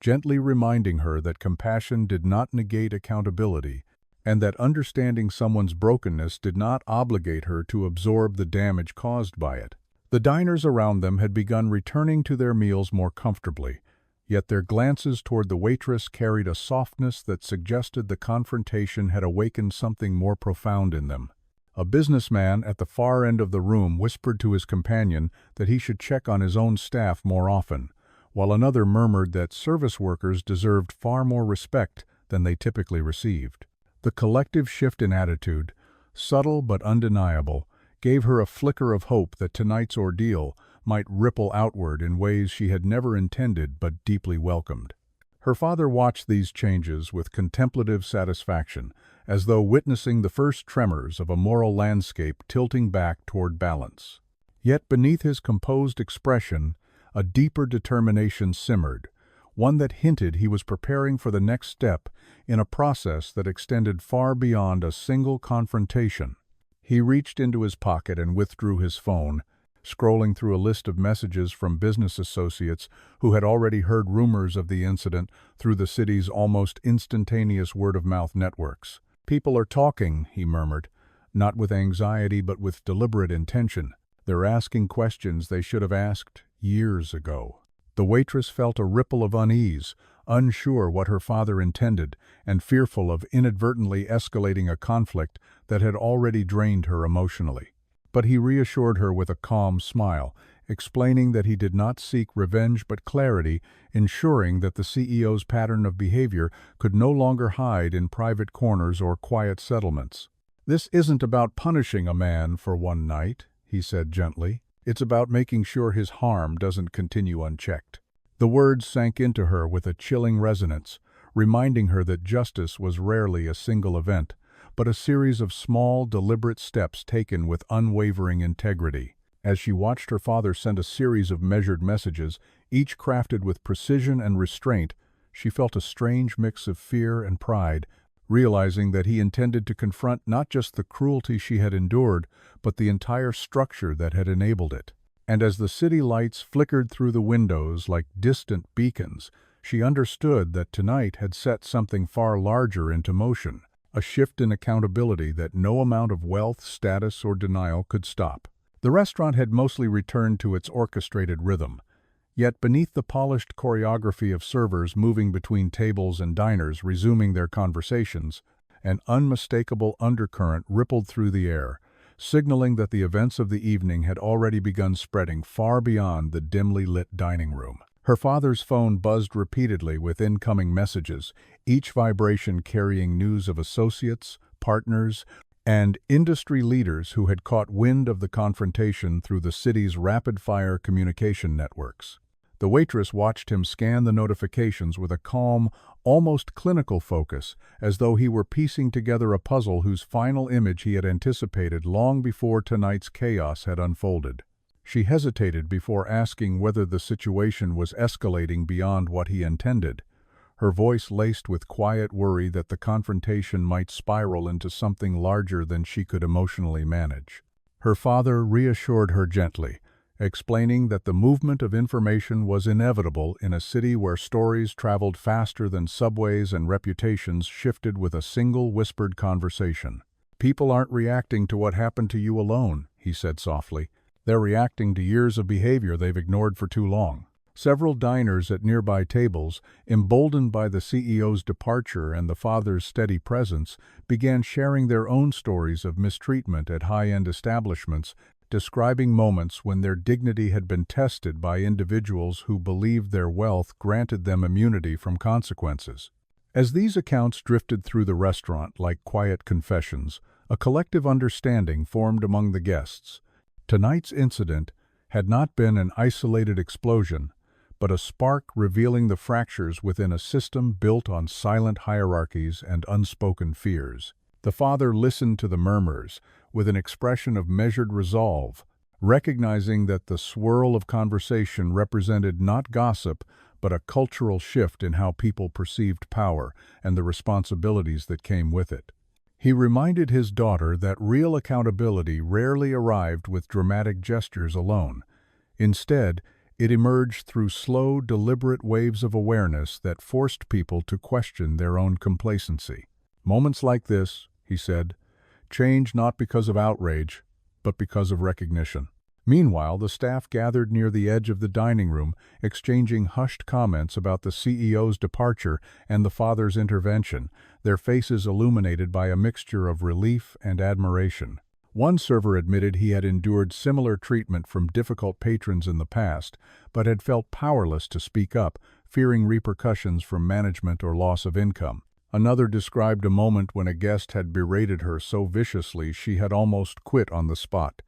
gently reminding her that compassion did not negate accountability, and that understanding someone's brokenness did not obligate her to absorb the damage caused by it. The diners around them had begun returning to their meals more comfortably, yet their glances toward the waitress carried a softness that suggested the confrontation had awakened something more profound in them. A businessman at the far end of the room whispered to his companion that he should check on his own staff more often, while another murmured that service workers deserved far more respect than they typically received. The collective shift in attitude, subtle but undeniable, gave her a flicker of hope that tonight's ordeal might ripple outward in ways she had never intended but deeply welcomed. Her father watched these changes with contemplative satisfaction, as though witnessing the first tremors of a moral landscape tilting back toward balance. Yet beneath his composed expression, a deeper determination simmered, one that hinted he was preparing for the next step in a process that extended far beyond a single confrontation. He reached into his pocket and withdrew his phone, scrolling through a list of messages from business associates who had already heard rumors of the incident through the city's almost instantaneous word-of-mouth networks. "People are talking," he murmured, not with anxiety but with deliberate intention. "They're asking questions they should have asked years ago." The waitress felt a ripple of unease, unsure what her father intended and fearful of inadvertently escalating a conflict that had already drained her emotionally. But he reassured her with a calm smile, explaining that he did not seek revenge but clarity, ensuring that the CEO's pattern of behavior could no longer hide in private corners or quiet settlements. "This isn't about punishing a man for one night," he said gently. "It's about making sure his harm doesn't continue unchecked." The words sank into her with a chilling resonance, reminding her that justice was rarely a single event, but a series of small, deliberate steps taken with unwavering integrity. As she watched her father send a series of measured messages, each crafted with precision and restraint, she felt a strange mix of fear and pride, realizing that he intended to confront not just the cruelty she had endured, but the entire structure that had enabled it. And as the city lights flickered through the windows like distant beacons, she understood that tonight had set something far larger into motion, a shift in accountability that no amount of wealth, status, or denial could stop. The restaurant had mostly returned to its orchestrated rhythm. Yet beneath the polished choreography of servers moving between tables and diners resuming their conversations, an unmistakable undercurrent rippled through the air, signaling that the events of the evening had already begun spreading far beyond the dimly lit dining room. Her father's phone buzzed repeatedly with incoming messages, each vibration carrying news of associates, partners, and industry leaders who had caught wind of the confrontation through the city's rapid-fire communication networks. The waitress watched him scan the notifications with a calm, almost clinical focus, as though he were piecing together a puzzle whose final image he had anticipated long before tonight's chaos had unfolded. She hesitated before asking whether the situation was escalating beyond what he intended, her voice laced with quiet worry that the confrontation might spiral into something larger than she could emotionally manage. Her father reassured her gently, explaining that the movement of information was inevitable in a city where stories traveled faster than subways and reputations shifted with a single whispered conversation. "People aren't reacting to what happened to you alone," he said softly. "They're reacting to years of behavior they've ignored for too long." Several diners at nearby tables, emboldened by the CEO's departure and the father's steady presence, began sharing their own stories of mistreatment at high-end establishments, describing moments when their dignity had been tested by individuals who believed their wealth granted them immunity from consequences. As these accounts drifted through the restaurant like quiet confessions, a collective understanding formed among the guests. Tonight's incident had not been an isolated explosion, but a spark revealing the fractures within a system built on silent hierarchies and unspoken fears. The father listened to the murmurs with an expression of measured resolve, recognizing that the swirl of conversation represented not gossip, but a cultural shift in how people perceived power and the responsibilities that came with it. He reminded his daughter that real accountability rarely arrived with dramatic gestures alone. Instead, it emerged through slow, deliberate waves of awareness that forced people to question their own complacency. "Moments like this," he said, "change not because of outrage, but because of recognition." Meanwhile, the staff gathered near the edge of the dining room, exchanging hushed comments about the CEO's departure and the father's intervention, their faces illuminated by a mixture of relief and admiration. One server admitted he had endured similar treatment from difficult patrons in the past, but had felt powerless to speak up, fearing repercussions from management or loss of income. Another described a moment when a guest had berated her so viciously she had almost quit on the spot,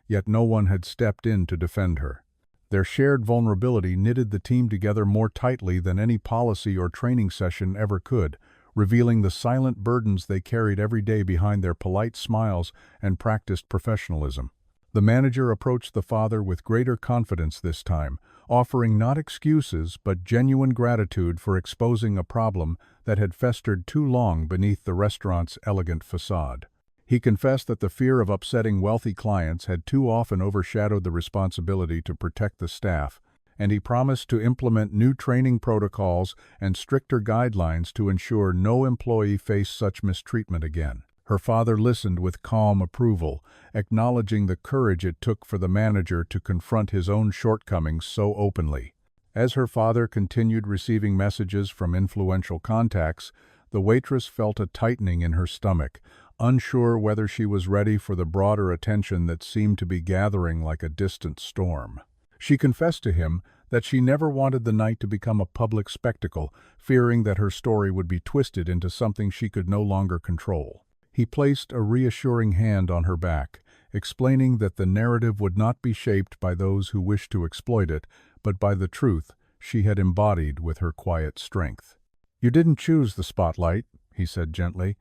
yet no one had stepped in to defend her. Their shared vulnerability knitted the team together more tightly than any policy or training session ever could, revealing the silent burdens they carried every day behind their polite smiles and practiced professionalism. The manager approached the father with greater confidence this time, offering not excuses but genuine gratitude for exposing a problem that had festered too long beneath the restaurant's elegant facade. He confessed that the fear of upsetting wealthy clients had too often overshadowed the responsibility to protect the staff, and he promised to implement new training protocols and stricter guidelines to ensure no employee faced such mistreatment again. Her father listened with calm approval, acknowledging the courage it took for the manager to confront his own shortcomings so openly. As her father continued receiving messages from influential contacts, the waitress felt a tightening in her stomach, unsure whether she was ready for the broader attention that seemed to be gathering like a distant storm. She confessed to him that she never wanted the night to become a public spectacle, fearing that her story would be twisted into something she could no longer control. He placed a reassuring hand on her back, explaining that the narrative would not be shaped by those who wished to exploit it, but by the truth she had embodied with her quiet strength. "You didn't choose the spotlight," he said gently,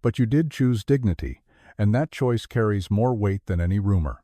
"but you did choose dignity, and that choice carries more weight than any rumor."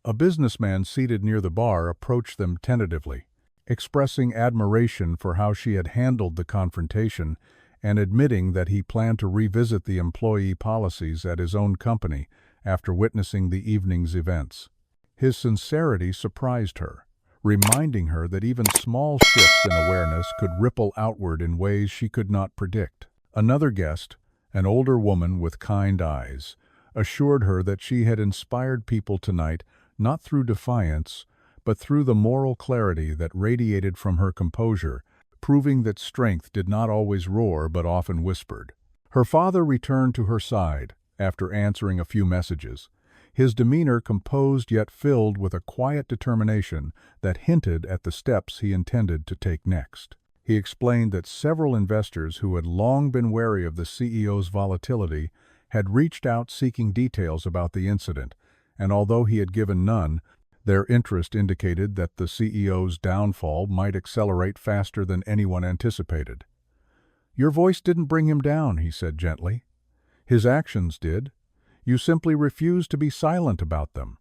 A businessman seated near the bar approached them tentatively, expressing admiration for how she had handled the confrontation and admitting that he planned to revisit the employee policies at his own company after witnessing the evening's events. His sincerity surprised her, reminding her that even small shifts in awareness could ripple outward in ways she could not predict. Another guest, an older woman with kind eyes, assured her that she had inspired people tonight not through defiance, but through the moral clarity that radiated from her composure, proving that strength did not always roar but often whispered. Her father returned to her side after answering a few messages, his demeanor composed yet filled with a quiet determination that hinted at the steps he intended to take next. He explained that several investors who had long been wary of the CEO's volatility had reached out seeking details about the incident, and although he had given none, their interest indicated that the CEO's downfall might accelerate faster than anyone anticipated. "Your voice didn't bring him down," he said gently. "His actions did. You simply refused to be silent about them."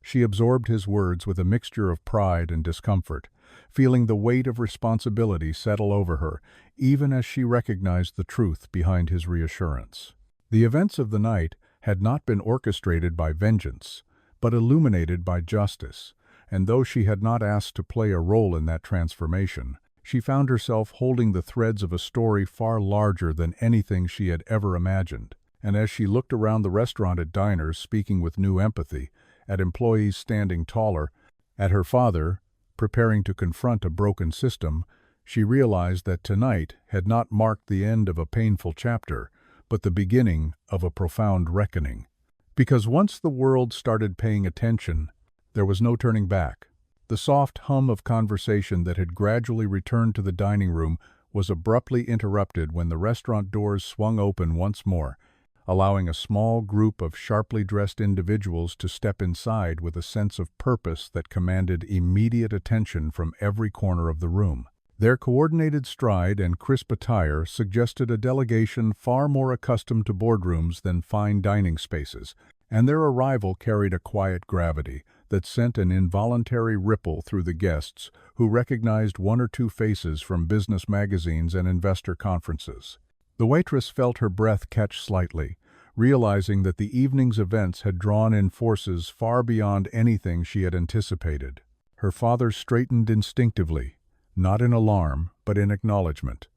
She absorbed his words with a mixture of pride and discomfort, feeling the weight of responsibility settle over her, even as she recognized the truth behind his reassurance. The events of the night had not been orchestrated by vengeance, but illuminated by justice, and though she had not asked to play a role in that transformation, she found herself holding the threads of a story far larger than anything she had ever imagined. And as she looked around the restaurant at diners speaking with new empathy, at employees standing taller, at her father preparing to confront a broken system, she realized that tonight had not marked the end of a painful chapter, but the beginning of a profound reckoning. Because once the world started paying attention, there was no turning back. The soft hum of conversation that had gradually returned to the dining room was abruptly interrupted when the restaurant doors swung open once more, allowing a small group of sharply dressed individuals to step inside with a sense of purpose that commanded immediate attention from every corner of the room. Their coordinated stride and crisp attire suggested a delegation far more accustomed to boardrooms than fine dining spaces, and their arrival carried a quiet gravity that sent an involuntary ripple through the guests who recognized one or two faces from business magazines and investor conferences. The waitress felt her breath catch slightly, realizing that the evening's events had drawn in forces far beyond anything she had anticipated. Her father straightened instinctively, not in alarm, but in acknowledgement,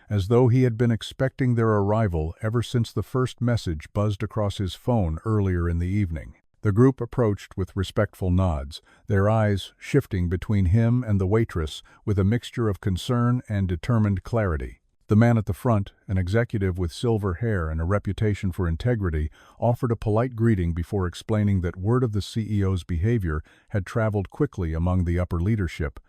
as though he had been expecting their arrival ever since the first message buzzed across his phone earlier in the evening. The group approached with respectful nods, their eyes shifting between him and the waitress with a mixture of concern and determined clarity. The man at the front, an executive with silver hair and a reputation for integrity, offered a polite greeting before explaining that word of the CEO's behavior had traveled quickly among the upper leadership,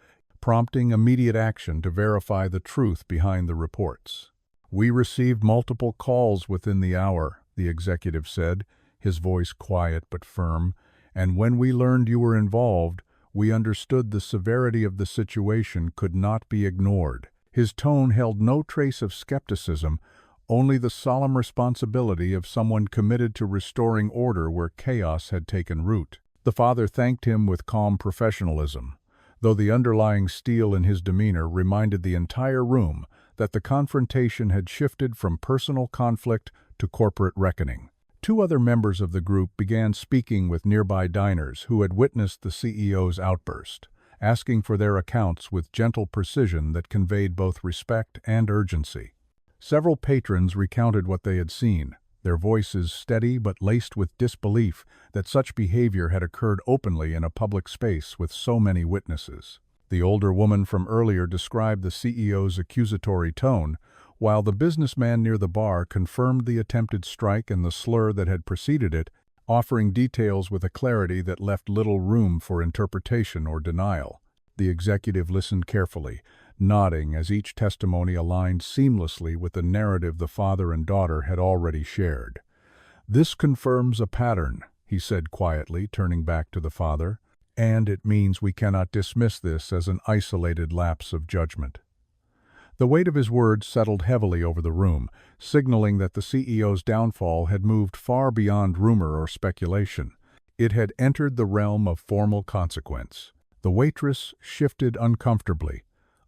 prompting immediate action to verify the truth behind the reports. "We received multiple calls within the hour," the executive said, his voice quiet but firm, "and when we learned you were involved, We understood the severity of the situation could not be ignored. His tone held no trace of skepticism, only the solemn responsibility of someone committed to restoring order where chaos had taken root. The father thanked him with calm professionalism, though the underlying steel in his demeanor reminded the entire room that the confrontation had shifted from personal conflict to corporate reckoning. Two other members of the group began speaking with nearby diners who had witnessed the CEO's outburst, asking for their accounts with gentle precision that conveyed both respect and urgency. Several patrons recounted what they had seen, their voices steady but laced with disbelief that such behavior had occurred openly in a public space with so many witnesses. The older woman from earlier described the CEO's accusatory tone, while the businessman near the bar confirmed the attempted strike and the slur that had preceded it, offering details with a clarity that left little room for interpretation or denial. The executive listened carefully, nodding as each testimony aligned seamlessly with the narrative the father and daughter had already shared. "This confirms a pattern," he said quietly, turning back to the father, "and it means we cannot dismiss this as an isolated lapse of judgment." The weight of his words settled heavily over the room, signaling that the CEO's downfall had moved far beyond rumor or speculation. It had entered the realm of formal consequence. The waitress shifted uncomfortably,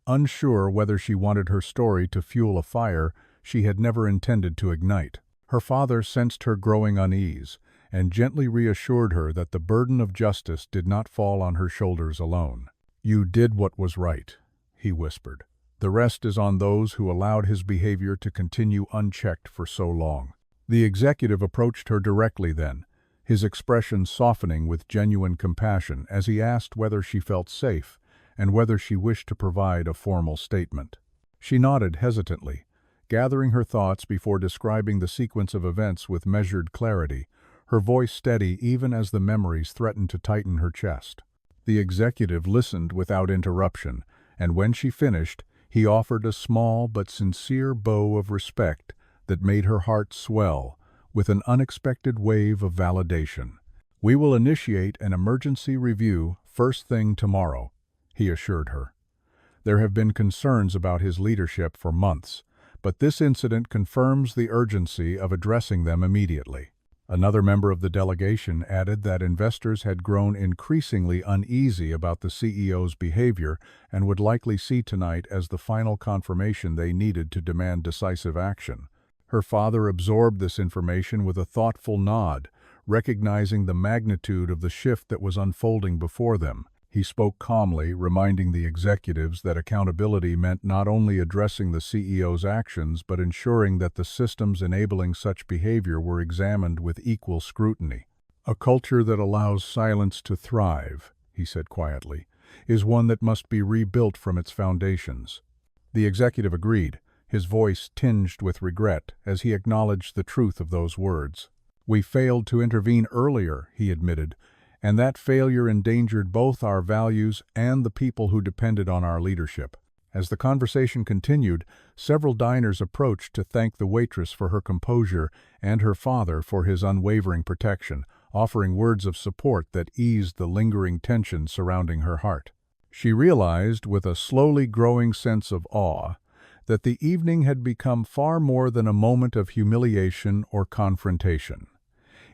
unsure whether she wanted her story to fuel a fire she had never intended to ignite. Her father sensed her growing unease and gently reassured her that the burden of justice did not fall on her shoulders alone. "You did what was right," he whispered. "The rest is on those who allowed his behavior to continue unchecked for so long." The executive approached her directly then, his expression softening with genuine compassion as he asked whether she felt safe and whether she wished to provide a formal statement. She nodded hesitantly, gathering her thoughts before describing the sequence of events with measured clarity, her voice steady even as the memories threatened to tighten her chest. The executive listened without interruption, and when she finished, he offered a small but sincere bow of respect that made her heart swell with an unexpected wave of validation. "We will initiate an emergency review first thing tomorrow," he assured her. "There have been concerns about his leadership for months, but this incident confirms the urgency of addressing them immediately." Another member of the delegation added that investors had grown increasingly uneasy about the CEO's behavior and would likely see tonight as the final confirmation they needed to demand decisive action. Her father absorbed this information with a thoughtful nod, recognizing the magnitude of the shift that was unfolding before them. He spoke calmly, reminding the executives that accountability meant not only addressing the CEO's actions but ensuring that the systems enabling such behavior were examined with equal scrutiny. "A culture that allows silence to thrive," he said quietly, "is one that must be rebuilt from its foundations." The executive agreed, his voice tinged with regret as he acknowledged the truth of those words. "We failed to intervene earlier," he admitted, "and that failure endangered both our values and the people who depended on our leadership." As the conversation continued, several diners approached to thank the waitress for her composure and her father for his unwavering protection, offering words of support that eased the lingering tension surrounding her heart. She realized, with a slowly growing sense of awe, that the evening had become far more than a moment of humiliation or confrontation.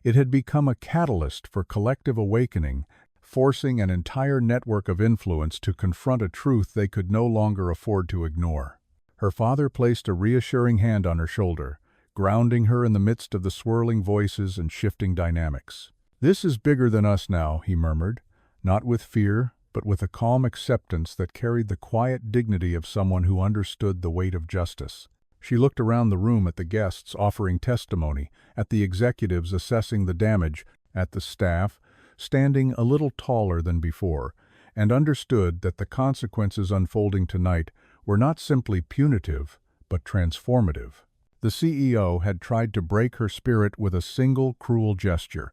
It had become a catalyst for collective awakening, forcing an entire network of influence to confront a truth they could no longer afford to ignore. Her father placed a reassuring hand on her shoulder, grounding her in the midst of the swirling voices and shifting dynamics. "This is bigger than us now," he murmured, not with fear, but with a calm acceptance that carried the quiet dignity of someone who understood the weight of justice. She looked around the room at the guests offering testimony, at the executives assessing the damage, at the staff, standing a little taller than before, and understood that the consequences unfolding tonight were not simply punitive, but transformative. The CEO had tried to break her spirit with a single cruel gesture,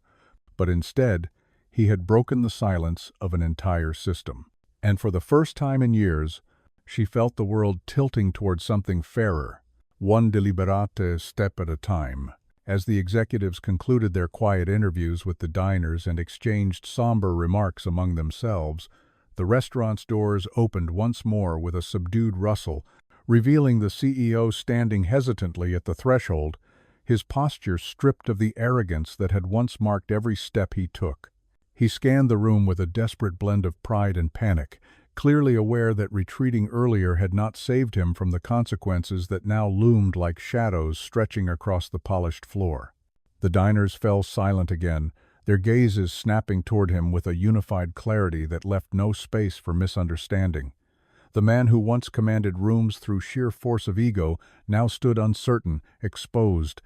but instead, he had broken the silence of an entire system. And for the first time in years, she felt the world tilting toward something fairer, one deliberate step at a time. As the executives concluded their quiet interviews with the diners and exchanged somber remarks among themselves, The restaurant's doors opened once more with a subdued rustle, revealing the CEO standing hesitantly at the threshold, his posture stripped of the arrogance that had once marked every step he took. He scanned the room with a desperate blend of pride and panic, clearly aware that retreating earlier had not saved him from the consequences that now loomed like shadows stretching across the polished floor. The diners fell silent again, their gazes snapping toward him with a unified clarity that left no space for misunderstanding. The man who once commanded rooms through sheer force of ego now stood uncertain, exposed,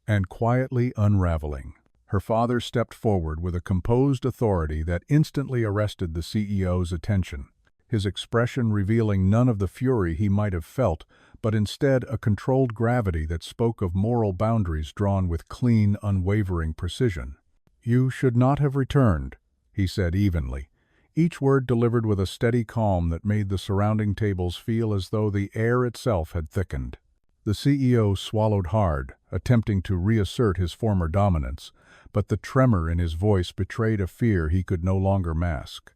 and quietly unraveling. Her father stepped forward with a composed authority that instantly arrested the CEO's attention, his expression revealing none of the fury he might have felt, but instead a controlled gravity that spoke of moral boundaries drawn with clean, unwavering precision. "You should not have returned," he said evenly, each word delivered with a steady calm that made the surrounding tables feel as though the air itself had thickened. The CEO swallowed hard, attempting to reassert his former dominance, but the tremor in his voice betrayed a fear he could no longer mask.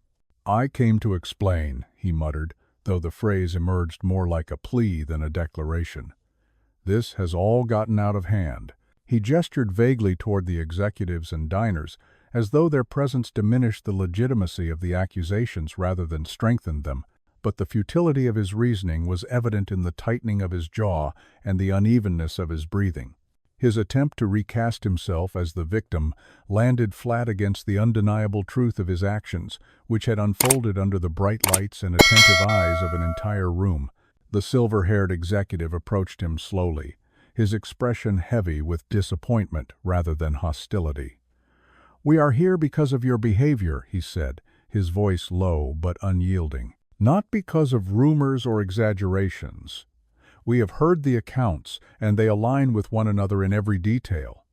"I came to explain," he muttered, though the phrase emerged more like a plea than a declaration. "This has all gotten out of hand." He gestured vaguely toward the executives and diners, as though their presence diminished the legitimacy of the accusations rather than strengthened them, but the futility of his reasoning was evident in the tightening of his jaw and the unevenness of his breathing. His attempt to recast himself as the victim landed flat against the undeniable truth of his actions, which had unfolded under the bright lights and attentive eyes of an entire room. The silver-haired executive approached him slowly, his expression heavy with disappointment rather than hostility. "We are here because of your behavior," he said, his voice low but unyielding. "Not because of rumors or exaggerations. We have heard the accounts, and they align with one another in every detail."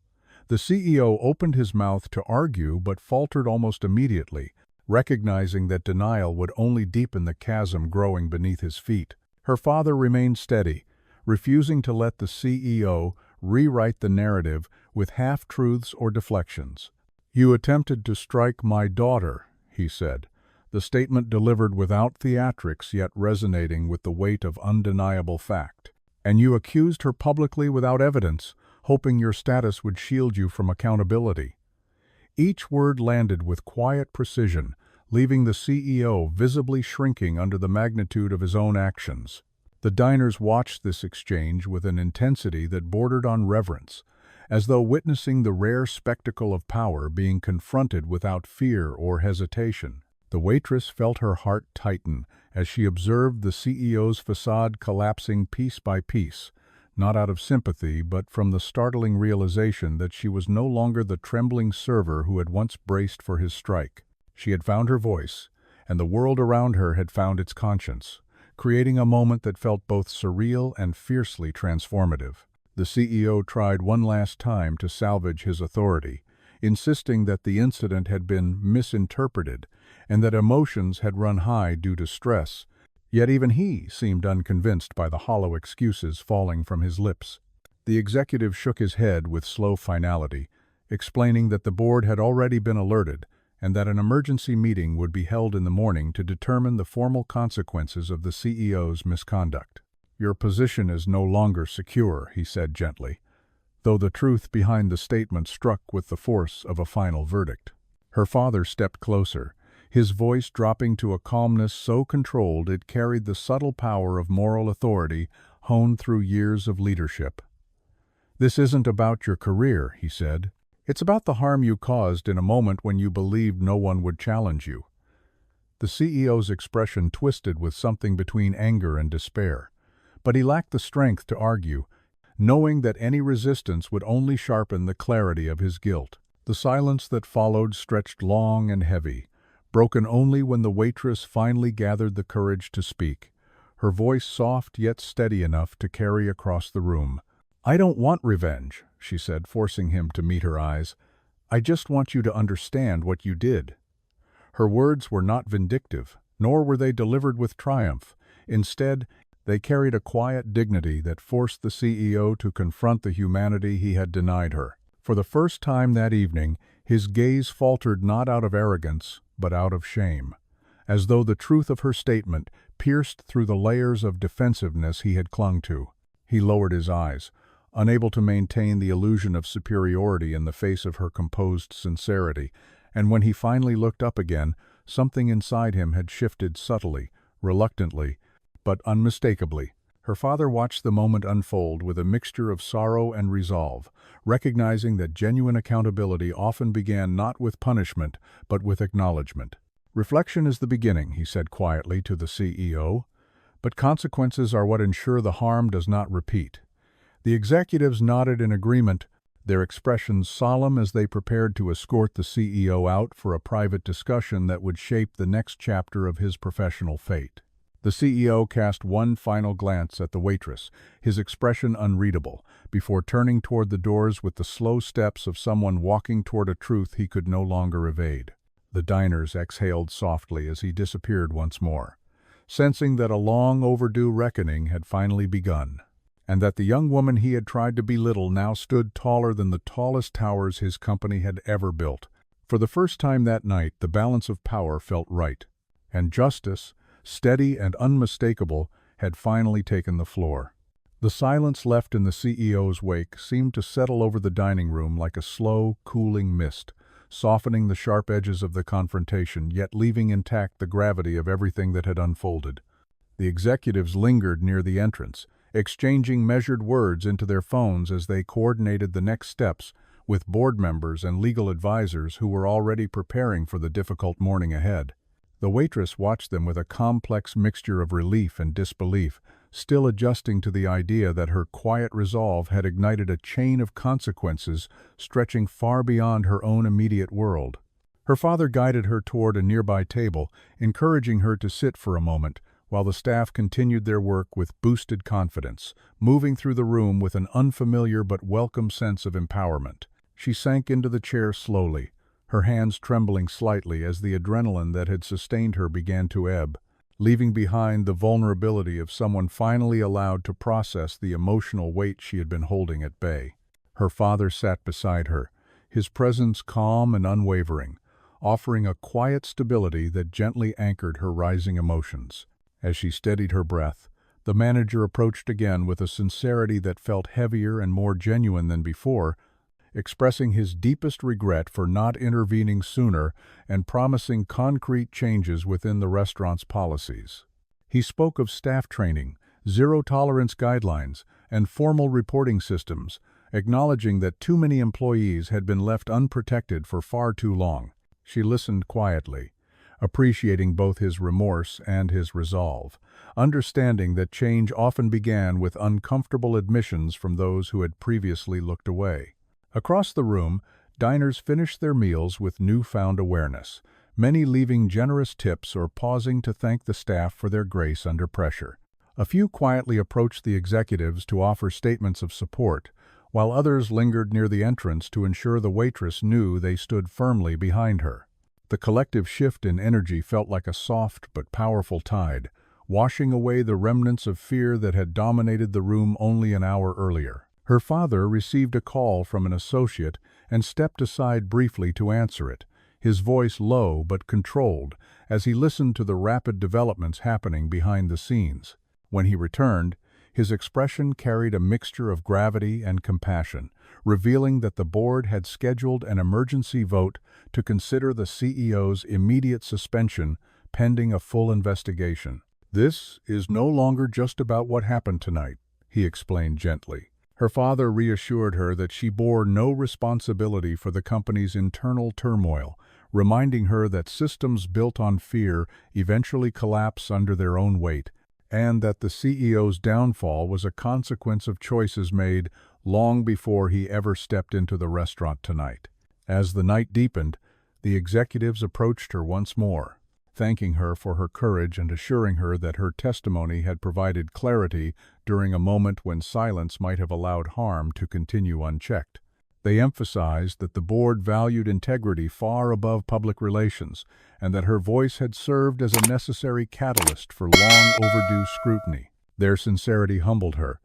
The CEO opened his mouth to argue but faltered almost immediately, recognizing that denial would only deepen the chasm growing beneath his feet. Her father remained steady, refusing to let the CEO rewrite the narrative with half-truths or deflections. "You attempted to strike my daughter," he said, the statement delivered without theatrics yet resonating with the weight of undeniable fact. "And you accused her publicly without evidence, hoping your status would shield you from accountability." Each word landed with quiet precision, leaving the CEO visibly shrinking under the magnitude of his own actions. The diners watched this exchange with an intensity that bordered on reverence, as though witnessing the rare spectacle of power being confronted without fear or hesitation. The waitress felt her heart tighten as she observed the CEO's facade collapsing piece by piece, not out of sympathy but from the startling realization that she was no longer the trembling server who had once braced for his strike. She had found her voice, and the world around her had found its conscience, creating a moment that felt both surreal and fiercely transformative. The CEO tried one last time to salvage his authority, insisting that the incident had been misinterpreted and that emotions had run high due to stress, yet even he seemed unconvinced by the hollow excuses falling from his lips. The executive shook his head with slow finality, explaining that the board had already been alerted and that an emergency meeting would be held in the morning to determine the formal consequences of the CEO's misconduct. "Your position is no longer secure," he said gently, though the truth behind the statement struck with the force of a final verdict. Her father stepped closer, his voice dropping to a calmness so controlled it carried the subtle power of moral authority honed through years of leadership. "This isn't about your career," he said. "It's about the harm you caused in a moment when you believed no one would challenge you." The CEO's expression twisted with something between anger and despair, but he lacked the strength to argue, knowing that any resistance would only sharpen the clarity of his guilt. The silence that followed stretched long and heavy, broken only when the waitress finally gathered the courage to speak, her voice soft yet steady enough to carry across the room. "I don't want revenge," she said, forcing him to meet her eyes. "I just want you to understand what you did." Her words were not vindictive, nor were they delivered with triumph. Instead, they carried a quiet dignity that forced the CEO to confront the humanity he had denied her. For the first time that evening, his gaze faltered not out of arrogance, but out of shame. as though the truth of her statement pierced through the layers of defensiveness he had clung to. He lowered his eyes, unable to maintain the illusion of superiority in the face of her composed sincerity, and when he finally looked up again, something inside him had shifted subtly, reluctantly, but unmistakably. Her father watched the moment unfold with a mixture of sorrow and resolve, recognizing that genuine accountability often began not with punishment, but with acknowledgement. "Reflection is the beginning," he said quietly to the CEO, "but consequences are what ensure the harm does not repeat." The executives nodded in agreement, their expressions solemn as they prepared to escort the CEO out for a private discussion that would shape the next chapter of his professional fate. The CEO cast one final glance at the waitress, his expression unreadable, before turning toward the doors with the slow steps of someone walking toward a truth he could no longer evade. The diners exhaled softly as he disappeared once more, sensing that a long overdue reckoning had finally begun, and that the young woman he had tried to belittle now stood taller than the tallest towers his company had ever built. For the first time that night, the balance of power felt right, and justice, steady and unmistakable, had finally taken the floor. The silence left in the CEO's wake seemed to settle over the dining room like a slow, cooling mist, softening the sharp edges of the confrontation, yet leaving intact the gravity of everything that had unfolded. The executives lingered near the entrance, exchanging measured words into their phones as they coordinated the next steps with board members and legal advisors who were already preparing for the difficult morning ahead. The waitress watched them with a complex mixture of relief and disbelief, still adjusting to the idea that her quiet resolve had ignited a chain of consequences stretching far beyond her own immediate world. Her father guided her toward a nearby table, encouraging her to sit for a moment, while the staff continued their work with boosted confidence, moving through the room with an unfamiliar but welcome sense of empowerment. She sank into the chair slowly, her hands trembling slightly as the adrenaline that had sustained her began to ebb, leaving behind the vulnerability of someone finally allowed to process the emotional weight she had been holding at bay. Her father sat beside her, his presence calm and unwavering, offering a quiet stability that gently anchored her rising emotions. As she steadied her breath, the manager approached again with a sincerity that felt heavier and more genuine than before, expressing his deepest regret for not intervening sooner and promising concrete changes within the restaurant's policies. He spoke of staff training, zero-tolerance guidelines, and formal reporting systems, acknowledging that too many employees had been left unprotected for far too long. She listened quietly, appreciating both his remorse and his resolve, understanding that change often began with uncomfortable admissions from those who had previously looked away. Across the room, diners finished their meals with newfound awareness, many leaving generous tips or pausing to thank the staff for their grace under pressure. A few quietly approached the executives to offer statements of support, while others lingered near the entrance to ensure the waitress knew they stood firmly behind her. The collective shift in energy felt like a soft but powerful tide, washing away the remnants of fear that had dominated the room only an hour earlier. Her father received a call from an associate and stepped aside briefly to answer it, his voice low but controlled as he listened to the rapid developments happening behind the scenes. When he returned, his expression carried a mixture of gravity and compassion, revealing that the board had scheduled an emergency vote to consider the CEO's immediate suspension pending a full investigation. "This is no longer just about what happened tonight," he explained gently. Her father reassured her that she bore no responsibility for the company's internal turmoil, reminding her that systems built on fear eventually collapse under their own weight, and that the CEO's downfall was a consequence of choices made long before he ever stepped into the restaurant tonight. As the night deepened, the executives approached her once more, thanking her for her courage and assuring her that her testimony had provided clarity during a moment when silence might have allowed harm to continue unchecked. They emphasized that the board valued integrity far above public relations, and that her voice had served as a necessary catalyst for long overdue scrutiny. Their sincerity humbled her,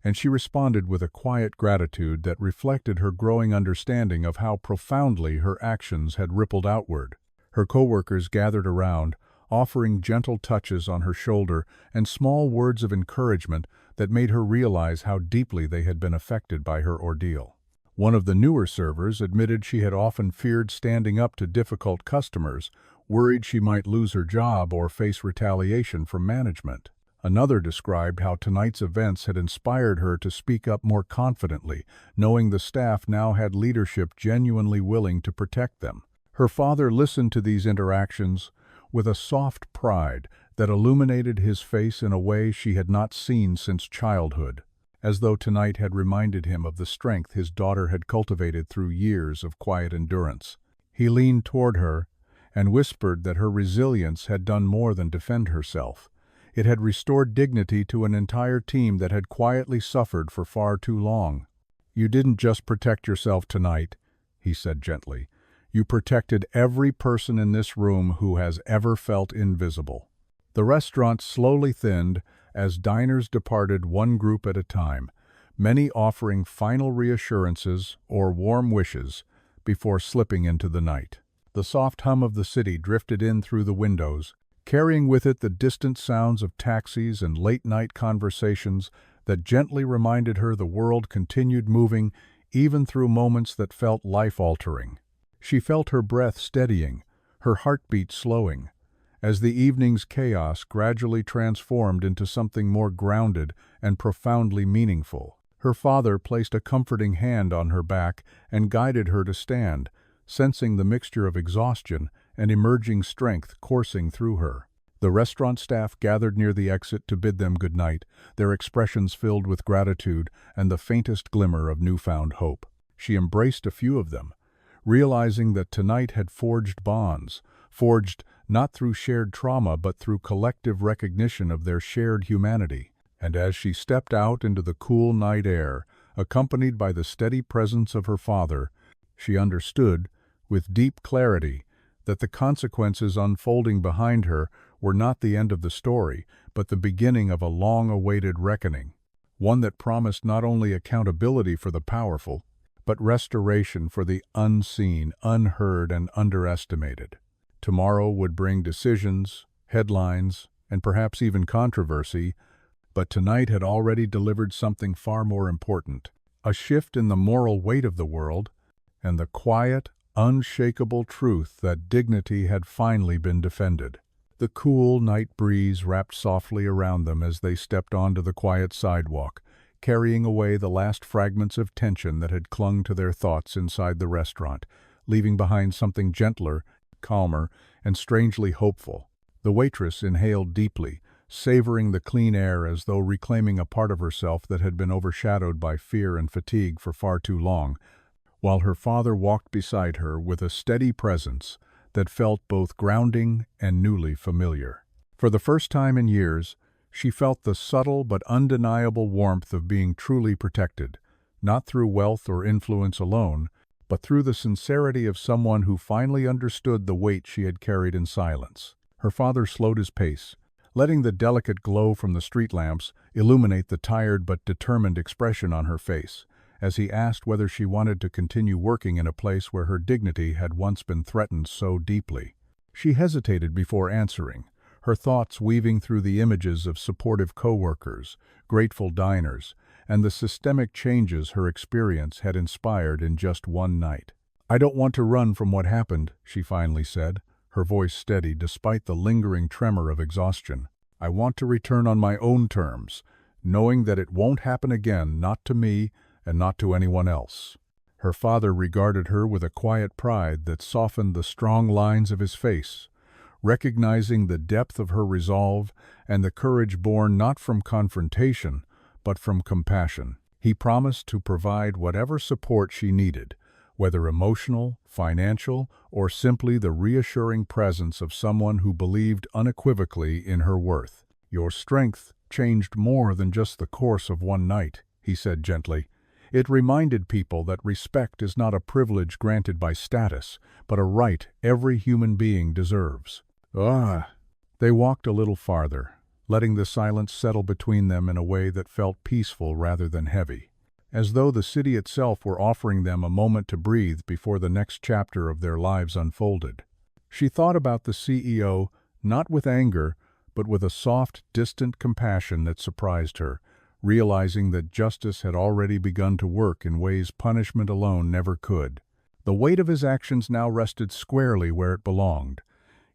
and she responded with a quiet gratitude that reflected her growing understanding of how profoundly her actions had rippled outward. Her coworkers gathered around, offering gentle touches on her shoulder and small words of encouragement that made her realize how deeply they had been affected by her ordeal. One of the newer servers admitted she had often feared standing up to difficult customers, worried she might lose her job or face retaliation from management. Another described how tonight's events had inspired her to speak up more confidently, knowing the staff now had leadership genuinely willing to protect them. Her father listened to these interactions with a soft pride that illuminated his face in a way she had not seen since childhood, as though tonight had reminded him of the strength his daughter had cultivated through years of quiet endurance. He leaned toward her and whispered that her resilience had done more than defend herself. It had restored dignity to an entire team that had quietly suffered for far too long. "You didn't just protect yourself tonight," he said gently. "You protected every person in this room who has ever felt invisible." The restaurant slowly thinned as diners departed one group at a time, many offering final reassurances or warm wishes before slipping into the night. The soft hum of the city drifted in through the windows, carrying with it the distant sounds of taxis and late-night conversations that gently reminded her the world continued moving even through moments that felt life-altering. She felt her breath steadying, her heartbeat slowing, as the evening's chaos gradually transformed into something more grounded and profoundly meaningful. Her father placed a comforting hand on her back and guided her to stand, sensing the mixture of exhaustion and emerging strength coursing through her. The restaurant staff gathered near the exit to bid them good night, their expressions filled with gratitude and the faintest glimmer of newfound hope. She embraced a few of them, realizing that tonight had forged bonds, forged not through shared trauma but through collective recognition of their shared humanity. And as she stepped out into the cool night air, accompanied by the steady presence of her father, she understood, with deep clarity, that the consequences unfolding behind her were not the end of the story, but the beginning of a long-awaited reckoning, one that promised not only accountability for the powerful, but restoration for the unseen, unheard, and underestimated. Tomorrow would bring decisions, headlines, and perhaps even controversy, but tonight had already delivered something far more important, a shift in the moral weight of the world, and the quiet, unshakable truth that dignity had finally been defended. The cool night breeze wrapped softly around them as they stepped onto the quiet sidewalk, carrying away the last fragments of tension that had clung to their thoughts inside the restaurant, leaving behind something gentler, calmer, and strangely hopeful. The waitress inhaled deeply, savoring the clean air as though reclaiming a part of herself that had been overshadowed by fear and fatigue for far too long, while her father walked beside her with a steady presence that felt both grounding and newly familiar. For the first time in years, she felt the subtle but undeniable warmth of being truly protected, not through wealth or influence alone, but through the sincerity of someone who finally understood the weight she had carried in silence. Her father slowed his pace, letting the delicate glow from the street lamps illuminate the tired but determined expression on her face, as he asked whether she wanted to continue working in a place where her dignity had once been threatened so deeply. She hesitated before answering, her thoughts weaving through the images of supportive coworkers, grateful diners, and the systemic changes her experience had inspired in just one night. "I don't want to run from what happened," she finally said, her voice steady despite the lingering tremor of exhaustion. "I want to return on my own terms, knowing that it won't happen again, not to me and not to anyone else." Her father regarded her with a quiet pride that softened the strong lines of his face, recognizing the depth of her resolve and the courage born not from confrontation, but from compassion. He promised to provide whatever support she needed, whether emotional, financial, or simply the reassuring presence of someone who believed unequivocally in her worth. "Your strength changed more than just the course of one night," he said gently. "It reminded people that respect is not a privilege granted by status, but a right every human being deserves." They walked a little farther, letting the silence settle between them in a way that felt peaceful rather than heavy, as though the city itself were offering them a moment to breathe before the next chapter of their lives unfolded. She thought about the CEO not with anger, but with a soft, distant compassion that surprised her, realizing that justice had already begun to work in ways punishment alone never could. The weight of his actions now rested squarely where it belonged,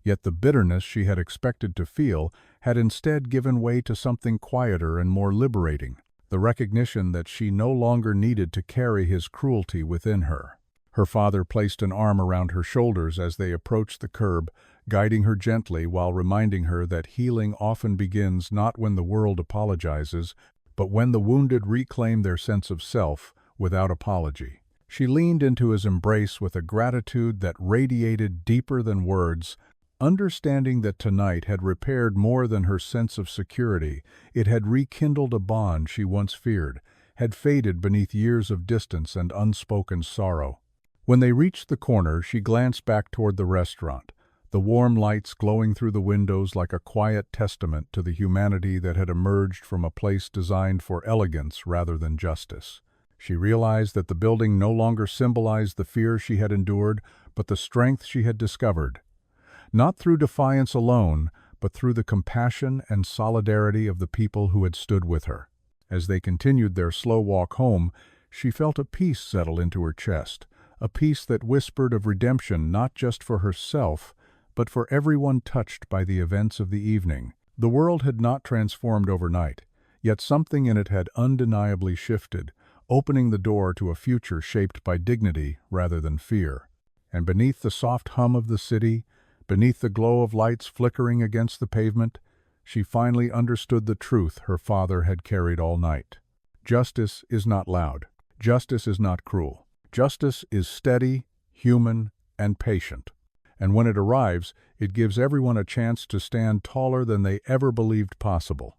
yet the bitterness she had expected to feel had instead given way to something quieter and more liberating, the recognition that she no longer needed to carry his cruelty within her. Her father placed an arm around her shoulders as they approached the curb, guiding her gently while reminding her that healing often begins not when the world apologizes, but when the wounded reclaim their sense of self without apology. She leaned into his embrace with a gratitude that radiated deeper than words, understanding that tonight had repaired more than her sense of security. It had rekindled a bond she once feared, had faded beneath years of distance and unspoken sorrow. When they reached the corner, she glanced back toward the restaurant, the warm lights glowing through the windows like a quiet testament to the humanity that had emerged from a place designed for elegance rather than justice. She realized that the building no longer symbolized the fear she had endured, but the strength she had discovered. Not through defiance alone, but through the compassion and solidarity of the people who had stood with her. As they continued their slow walk home, she felt a peace settle into her chest, a peace that whispered of redemption not just for herself, but for everyone touched by the events of the evening. The world had not transformed overnight, yet something in it had undeniably shifted, opening the door to a future shaped by dignity rather than fear. And beneath the soft hum of the city, beneath the glow of lights flickering against the pavement, she finally understood the truth her father had carried all night. Justice is not loud. Justice is not cruel. Justice is steady, human, and patient. And when it arrives, it gives everyone a chance to stand taller than they ever believed possible.